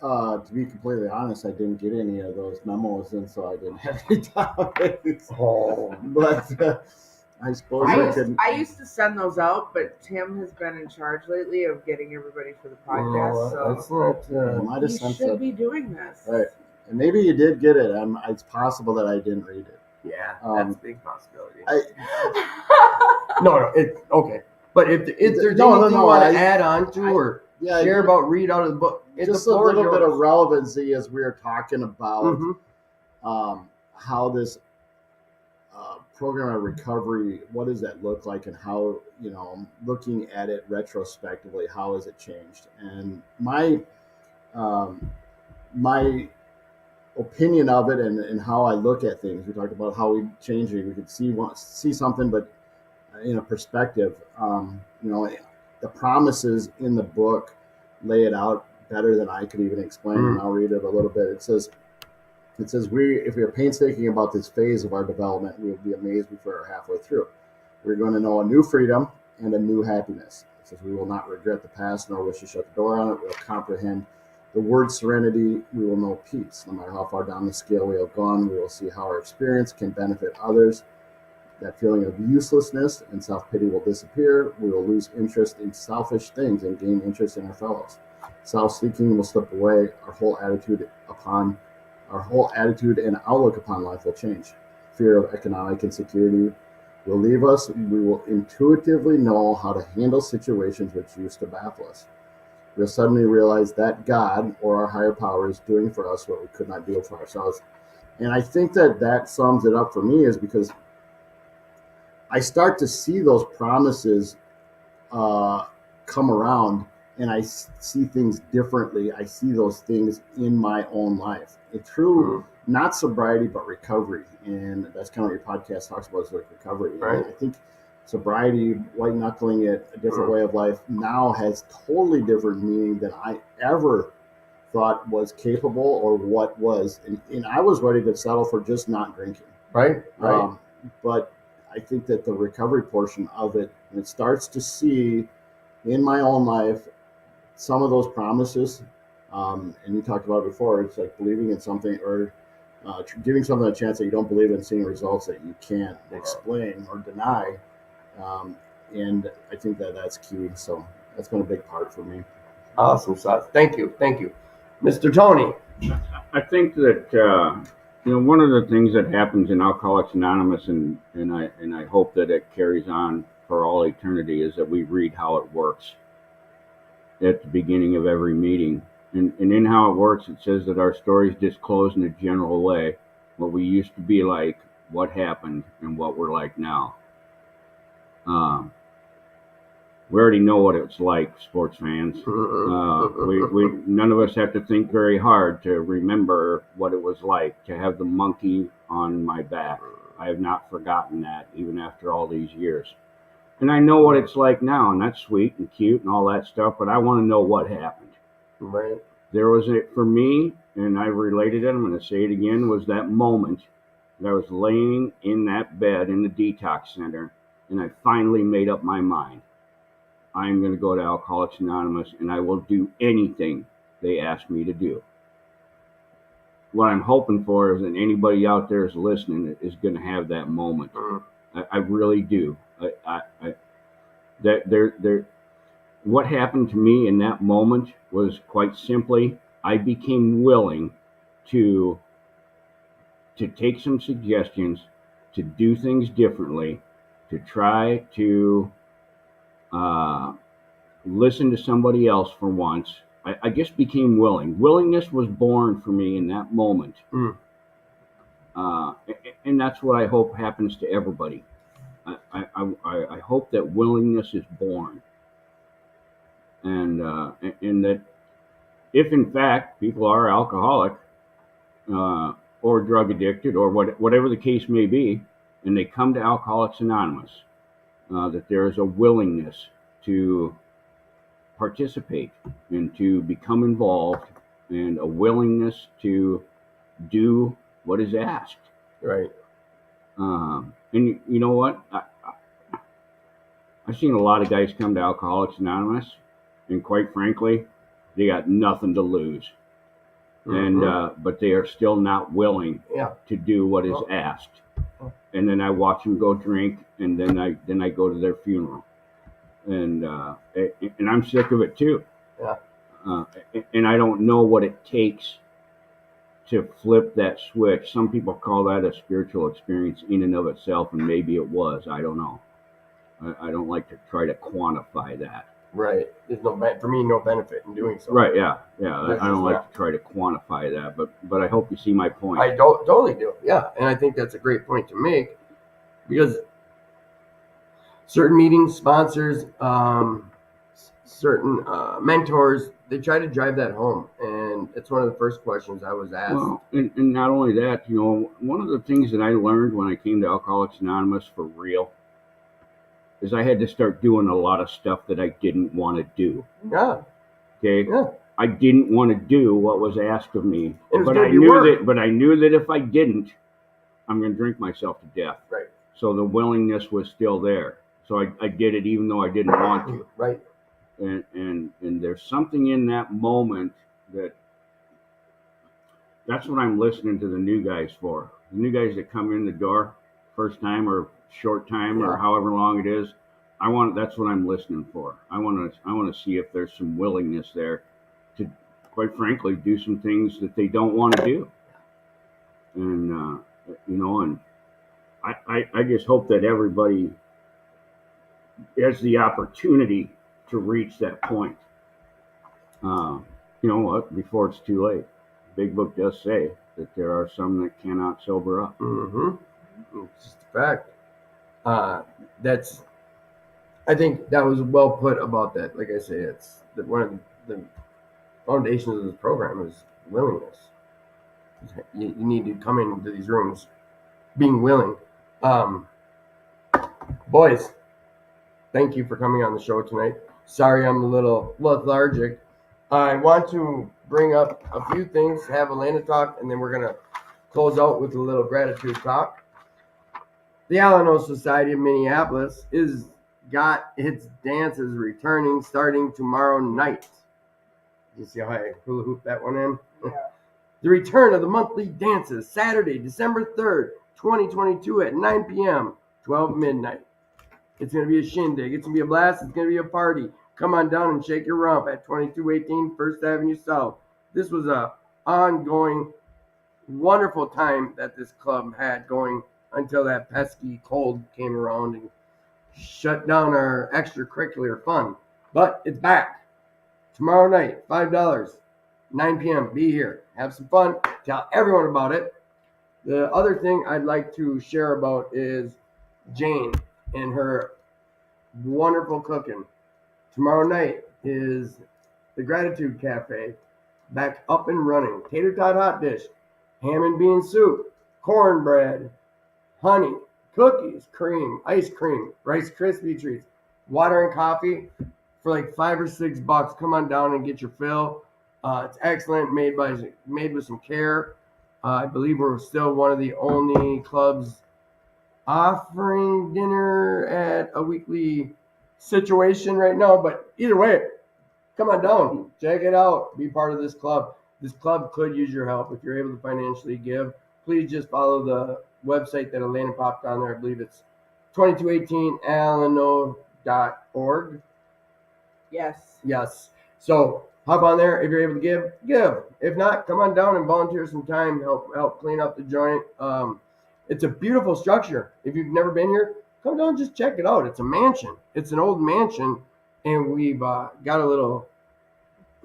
to be completely honest, I didn't get any of those memos, and so I didn't have any topics. Oh. But I suppose I could. I used to send those out, but Tim has been in charge lately of getting everybody for the podcast. That's So not. Might have you sent should that. be doing this. Right. And maybe you did get it. It's possible that I didn't read it. Yeah, Um, that's a big possibility. I No, it's okay. But if there's No, anything you want to add on to or yeah, share about, read out of the book, just the a floor is little bit of yours. relevancy as we were talking about Mhm. how this program of recovery, what does that look like, and how, looking at it retrospectively, how has it changed? And my opinion of it and how I look at things. We talked about how we change it. We could see something, but in a perspective, the promises in the book lay it out better than I could even explain. And I'll read it a little bit. It says, if we are painstaking about this phase of our development, we will be amazed before we're halfway through. We're going to know a new freedom and a new happiness. It says we will not regret the past nor wish to shut the door on it. We'll comprehend the word serenity. We will know peace. No matter how far down the scale we have gone, we will see how our experience can benefit others. That feeling of uselessness and self-pity will disappear. We will lose interest in selfish things and gain interest in our fellows. Self-seeking will slip away. Our whole attitude and outlook upon life will change. Fear of economic insecurity will leave us. We will intuitively know how to handle situations which used to baffle us. We'll suddenly realize that God or our higher power is doing for us what we could not do for ourselves. And I think that sums it up for me, is because I start to see those promises come around, and I see things differently. I see those things in my own life. It's through not sobriety, but recovery. And that's kind of what your podcast talks about, is like recovery. Right. And I think sobriety, white knuckling it, a different way of life, now has totally different meaning than I ever thought was capable or what was. And I was ready to settle for just not drinking. Right. But I think that the recovery portion of it, and it starts to see in my own life some of those promises. And you talked about it before, it's like believing in something, or giving something a chance that you don't believe in, seeing results that you can't explain or deny. And I think that's key. So that's been a big part for me. Awesome sauce. Thank you. Mr. Tony. I think that one of the things that happens in Alcoholics Anonymous, and I hope that it carries on for all eternity, is that we read how it works at the beginning of every meeting. And in how it works, it says that our stories disclose in a general way what we used to be like, what happened, and what we're like now. We already know what it's like, sports fans. We none of us have to think very hard to remember what it was like to have the monkey on my back. I have not forgotten that, even after all these years. And I know what it's like now, and that's sweet and cute and all that stuff, but I want to know what happened. Right. There was it for me, and I related it, I'm going to say it again, was that moment that I was laying in that bed in the detox center, and I finally made up my mind. I'm going to go to Alcoholics Anonymous, and I will do anything they ask me to do. What I'm hoping for is that anybody out there is listening is going to have that moment. I really do. What happened to me in that moment was quite simply, I became willing to take some suggestions, to do things differently, to try to listen to somebody else for once. I just became willing. Willingness was born for me in that moment. And that's what I hope happens to everybody. I hope that willingness is born. And that if in fact people are alcoholic or drug addicted or whatever the case may be, and they come to Alcoholics Anonymous, that there is a willingness to participate and to become involved, and a willingness to do what is asked. Right. And you know what? I've seen a lot of guys come to Alcoholics Anonymous, and quite frankly, they got nothing to lose. Mm-hmm. And but they are still not willing Yeah. to do what is Well- asked. And then I watch them go drink, and then I go to their funeral, and I'm sick of it too. Yeah. And I don't know what it takes to flip that switch. Some people call that a spiritual experience in and of itself, and maybe it was. I don't know. I don't like to try to quantify that. Right. There's for me no benefit in doing so. Right? Yeah. That's I don't just like not- to try to quantify that, but I hope you see my point. I totally do. Yeah, and I think that's a great point to make because certain meetings, sponsors, certain mentors, they try to drive that home, and it's one of the first questions I was asked. Well, and not only that, one of the things that I learned when I came to Alcoholics Anonymous for real is I had to start doing a lot of stuff that I didn't want to do. Yeah. Okay. Yeah. I didn't want to do what was asked of me, It was but gonna I be knew work. that. But I knew that if I didn't, I'm going to drink myself to death. Right. So the willingness was still there. So I did it even though I didn't want to. Right. And there's something in that moment that's what I'm listening to the new guys for. The new guys that come in the door first time or short time or Yeah. however long it is. That's what I'm listening for. I want to see if there's some willingness there to, quite frankly, do some things that they don't want to do. And and I just hope that everybody has the opportunity to reach that point. You know what? Before it's too late. Big Book does say that there are some that cannot sober up. Mm-hmm. It's just a fact. I think that was well put about that. Like I say, it's one of the foundations of this program is willingness. You need to come into these rooms being willing. Boys, thank you for coming on the show tonight. Sorry I'm a little lethargic. I want to bring up a few things, have Elena talk, and then we're going to close out with a little gratitude talk. The Alano Society of Minneapolis got its dances returning starting tomorrow night. You see how I hula hoop that one in? Yeah. The return of the monthly dances, Saturday, December 3rd, 2022 at 9 p.m., 12 midnight. It's going to be a shindig. It's going to be a blast. It's going to be a party. Come on down and shake your rump at 2218 First Avenue South. This was a ongoing, wonderful time that this club had going until that pesky cold came around and shut down our extracurricular fun. But it's back. Tomorrow night, $5, 9 p.m. Be here. Have some fun. Tell everyone about it. The other thing I'd like to share about is Jane and her wonderful cooking. Tomorrow night is the Gratitude Cafe back up and running. Tater tot hot dish, ham and bean soup, cornbread, honey, cookies, cream, ice cream, Rice Krispie treats, water and coffee for like $5 or $6. Come on down and get your fill. It's excellent, made with some care. I believe we're still one of the only clubs offering dinner at a weekly situation right now, but either way, come on down, check it out, be part of this club. This club could use your help. If you're able to financially give, please just follow the website that Elena popped on there. I believe it's 2218alano.org. Yes. So hop on there. If you're able to give. If not, come on down and volunteer some time, help clean up the joint. It's a beautiful structure. If you've never been here, come down and just check it out. It's a mansion. It's an old mansion, and we've got a little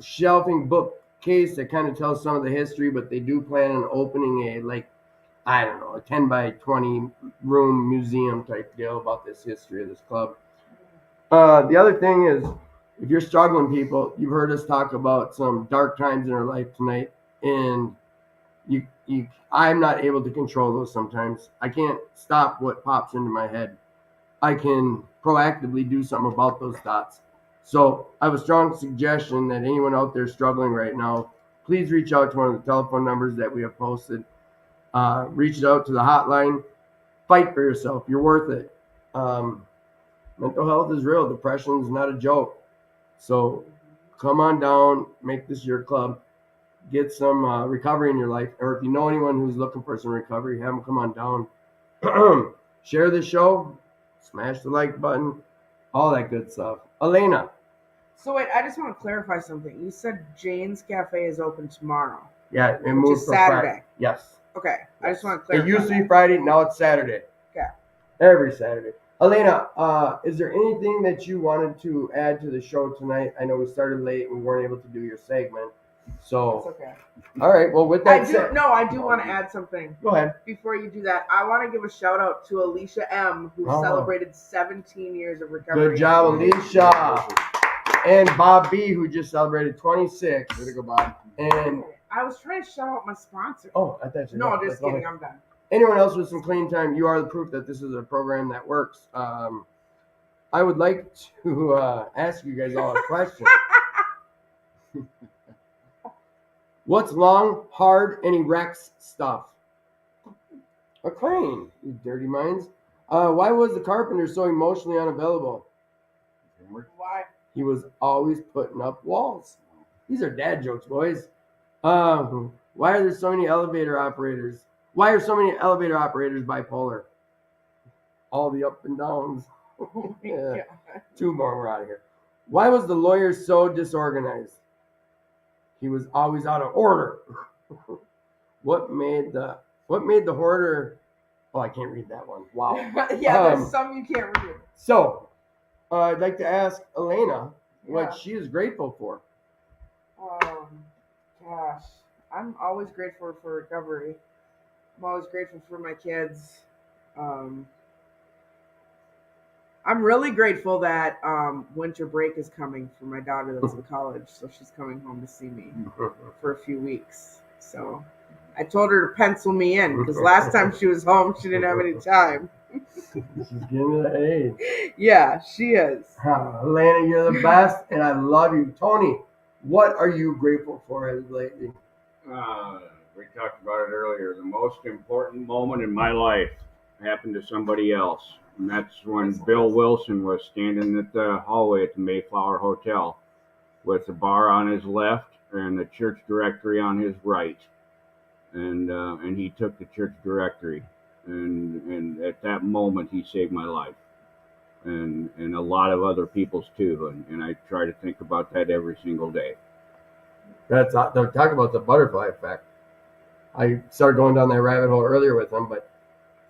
shelving bookcase that kind of tells some of the history, but they do plan on opening a 10 by 20 room museum type deal about this history of this club. The other thing is, if you're struggling, people, you've heard us talk about some dark times in our life tonight, and I'm not able to control those sometimes. I can't stop what pops into my head. I can proactively do something about those thoughts. So I have a strong suggestion that anyone out there struggling right now, please reach out to one of the telephone numbers that we have posted. Reach out to the hotline. Fight for yourself. You're worth it. Mental health is real. Depression is not a joke. So come on down. Make this your club. Get some recovery in your life. Or if you know anyone who's looking for some recovery, have them come on down. Share the show. Smash the like button. All that good stuff. Elena. So wait, I just want to clarify something. You said Jane's Cafe is open tomorrow. Yeah, it Which moved is for Saturday. Friday. Yes. Okay, I just want to clarify. It used to be Friday, now it's Saturday. Okay. Every Saturday. Elena, is there anything that you wanted to add to the show tonight? I know we started late and we weren't able to do your segment. That's So, okay. all right. Well, with that said, I do want to add something. go ahead. Before you do that, I want to give a shout out to Alicia M, who celebrated 17 years of recovery. Good job, Alicia. And Bob B, who just celebrated 26. Way to go, Bob. And I was trying to shout out my sponsor. I thought you. No, just kidding. I'm done. Anyone else with some clean time, you are the proof that this is a program that works. I would like to ask you guys all a question. What's long, hard, and erects stuff? A crane, you dirty minds. Why was the carpenter so emotionally unavailable? Why? He was always putting up walls. These are dad jokes, boys. Why are there so many elevator operators? Why are so many elevator operators bipolar? All the up and downs. Yeah. Two more, we're out of here. Why was the lawyer so disorganized? He was always out of order. What made the hoarder? Oh, I can't read that one. Wow. Yeah, there's some you can't read. So, I'd like to ask Elena what Yeah. she is grateful for. Gosh, I'm always grateful for recovery. I'm always grateful for my kids. I'm really grateful that winter break is coming for my daughter that's in college, so she's coming home to see me for a few weeks. So I told her to pencil me in because last time she was home, she didn't have any time. She's getting to that age. Yeah, she is. Elena, you're the best, and I love you. Tony, what are you grateful for as of lately? We talked about it earlier. The most important moment in my life happened to somebody else. And that's when Bill Wilson was standing at the hallway at the Mayflower Hotel with the bar on his left and the church directory on his right. And he took the church directory. And at that moment, he saved my life. And a lot of other people's too. And I try to think about that every single day. Talk about the butterfly effect. I started going down that rabbit hole earlier with him, but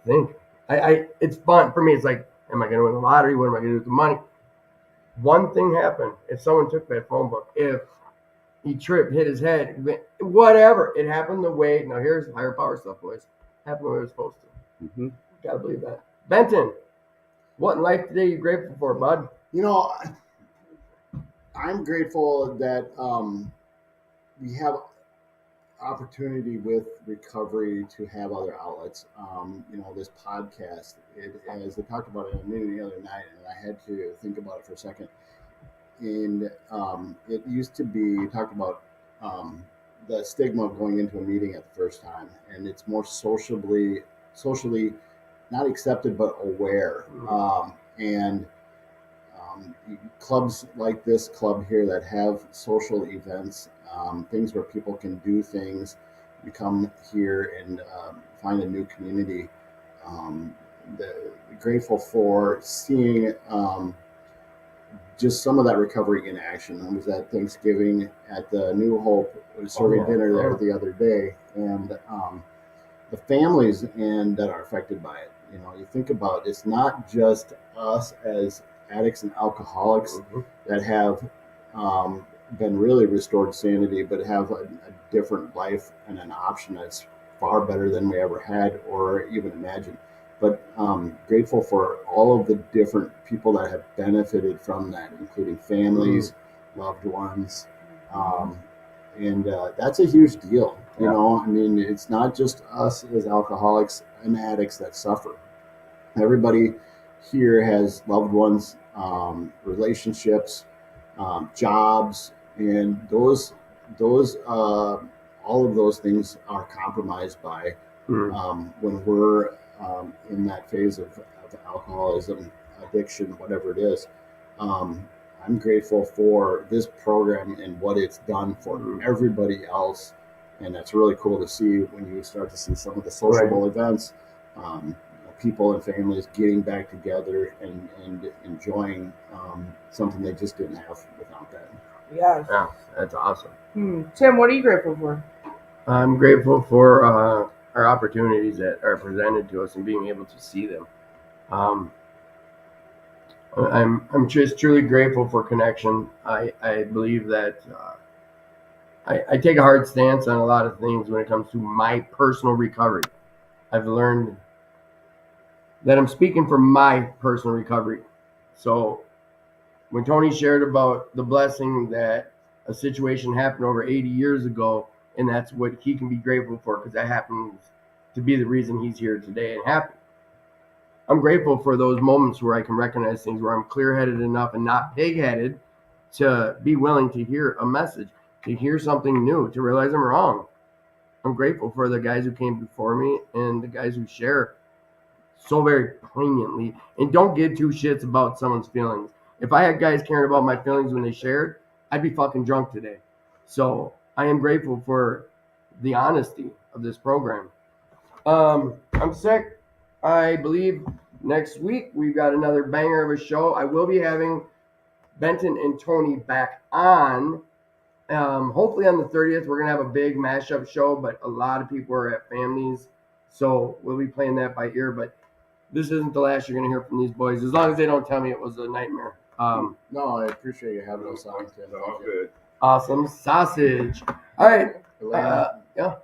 it's fun for me. It's like, am I going to win the lottery? What am I going to do with the money? One thing happened. If someone took that phone book, if he tripped, hit his head, whatever, it happened the way. Now here's higher power stuff, boys. Happened the way it was supposed to. Mm-hmm. Gotta believe that. Benton, what in life today are you grateful for, bud? You know, I'm grateful that we have opportunity with recovery to have other outlets. This podcast, as I talked about it in a meeting the other night, and I had to think about it for a second. And it used to be, you talked about the stigma of going into a meeting at the first time, and it's more socially not accepted but aware. Clubs like this club here that have social events, things where people can do things, you come here and find a new community. Grateful for seeing just some of that recovery in action. I was at Thanksgiving at the New Hope, serving dinner there the other day, and the families that are affected by it. You think about it's not just us as addicts and alcoholics that have been really restored sanity, but have a different life and an option that's far better than we ever had or even imagined. But grateful for all of the different people that have benefited from that, including families, loved ones. And that's a huge deal. It's not just us as alcoholics and addicts that suffer. Everybody here has loved ones, relationships, jobs, and those those all of those things are compromised by when we're in that phase of alcoholism, addiction, whatever it is. Um, I'm grateful for this program and what it's done for everybody else, and that's really cool to see when you start to see some of the sociable events, people and families getting back together and enjoying something they just didn't have without that. Yes. Yeah, that's awesome. Tim, what are you grateful for? I'm grateful for our opportunities that are presented to us and being able to see them. I'm just truly grateful for connection. I believe that I take a hard stance on a lot of things when it comes to my personal recovery. I've learned that I'm speaking for my personal recovery. So when Tony shared about the blessing that a situation happened over 80 years ago, and that's what he can be grateful for because that happens to be the reason he's here today and happy. I'm grateful for those moments where I can recognize things, where I'm clear-headed enough and not pig-headed to be willing to hear a message, to hear something new, to realize I'm wrong. I'm grateful for the guys who came before me and the guys who share so very poignantly and don't give two shits about someone's feelings. If I had guys caring about my feelings when they shared, I'd be fucking drunk today. So I am grateful for the honesty of this program. I'm sick. I believe next week we've got another banger of a show. I will be having Benton and Tony back on. Hopefully on the 30th, we're going to have a big mashup show, but a lot of people are at families. So we'll be playing that by ear. But this isn't the last you're going to hear from these boys, as long as they don't tell me it was a nightmare. No, I appreciate you having us on, Tim. All good. Awesome sausage. All right. Elena, Yeah.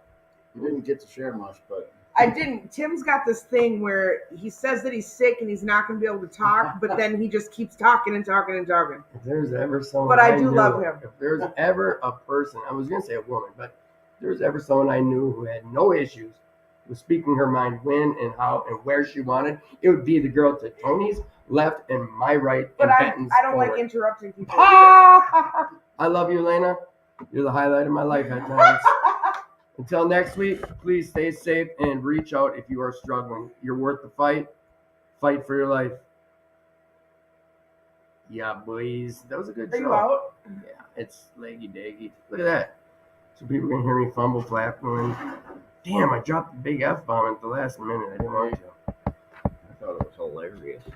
you didn't get to share much, but I didn't. Tim's got this thing where he says that he's sick and he's not going to be able to talk, but then he just keeps talking and talking and talking. If there's ever someone, But I do love him. If there's ever a person, I was going to say a woman, but if there's ever someone I knew who had no issues with speaking her mind when and how and where she wanted, it would be the girl to Tony's left and my right. But and I Benton's don't forward. like interrupting people. I love you, Elena. You're the highlight of my life at times. Until next week, please stay safe and reach out if you are struggling. You're worth the fight. Fight for your life. Yeah, boys. That was a good Are show. you out? Yeah, it's leggy daggy. Look at that. So people can hear me fumble flap going, damn, I dropped the big F bomb at the last minute. I didn't want to. I thought it was hilarious.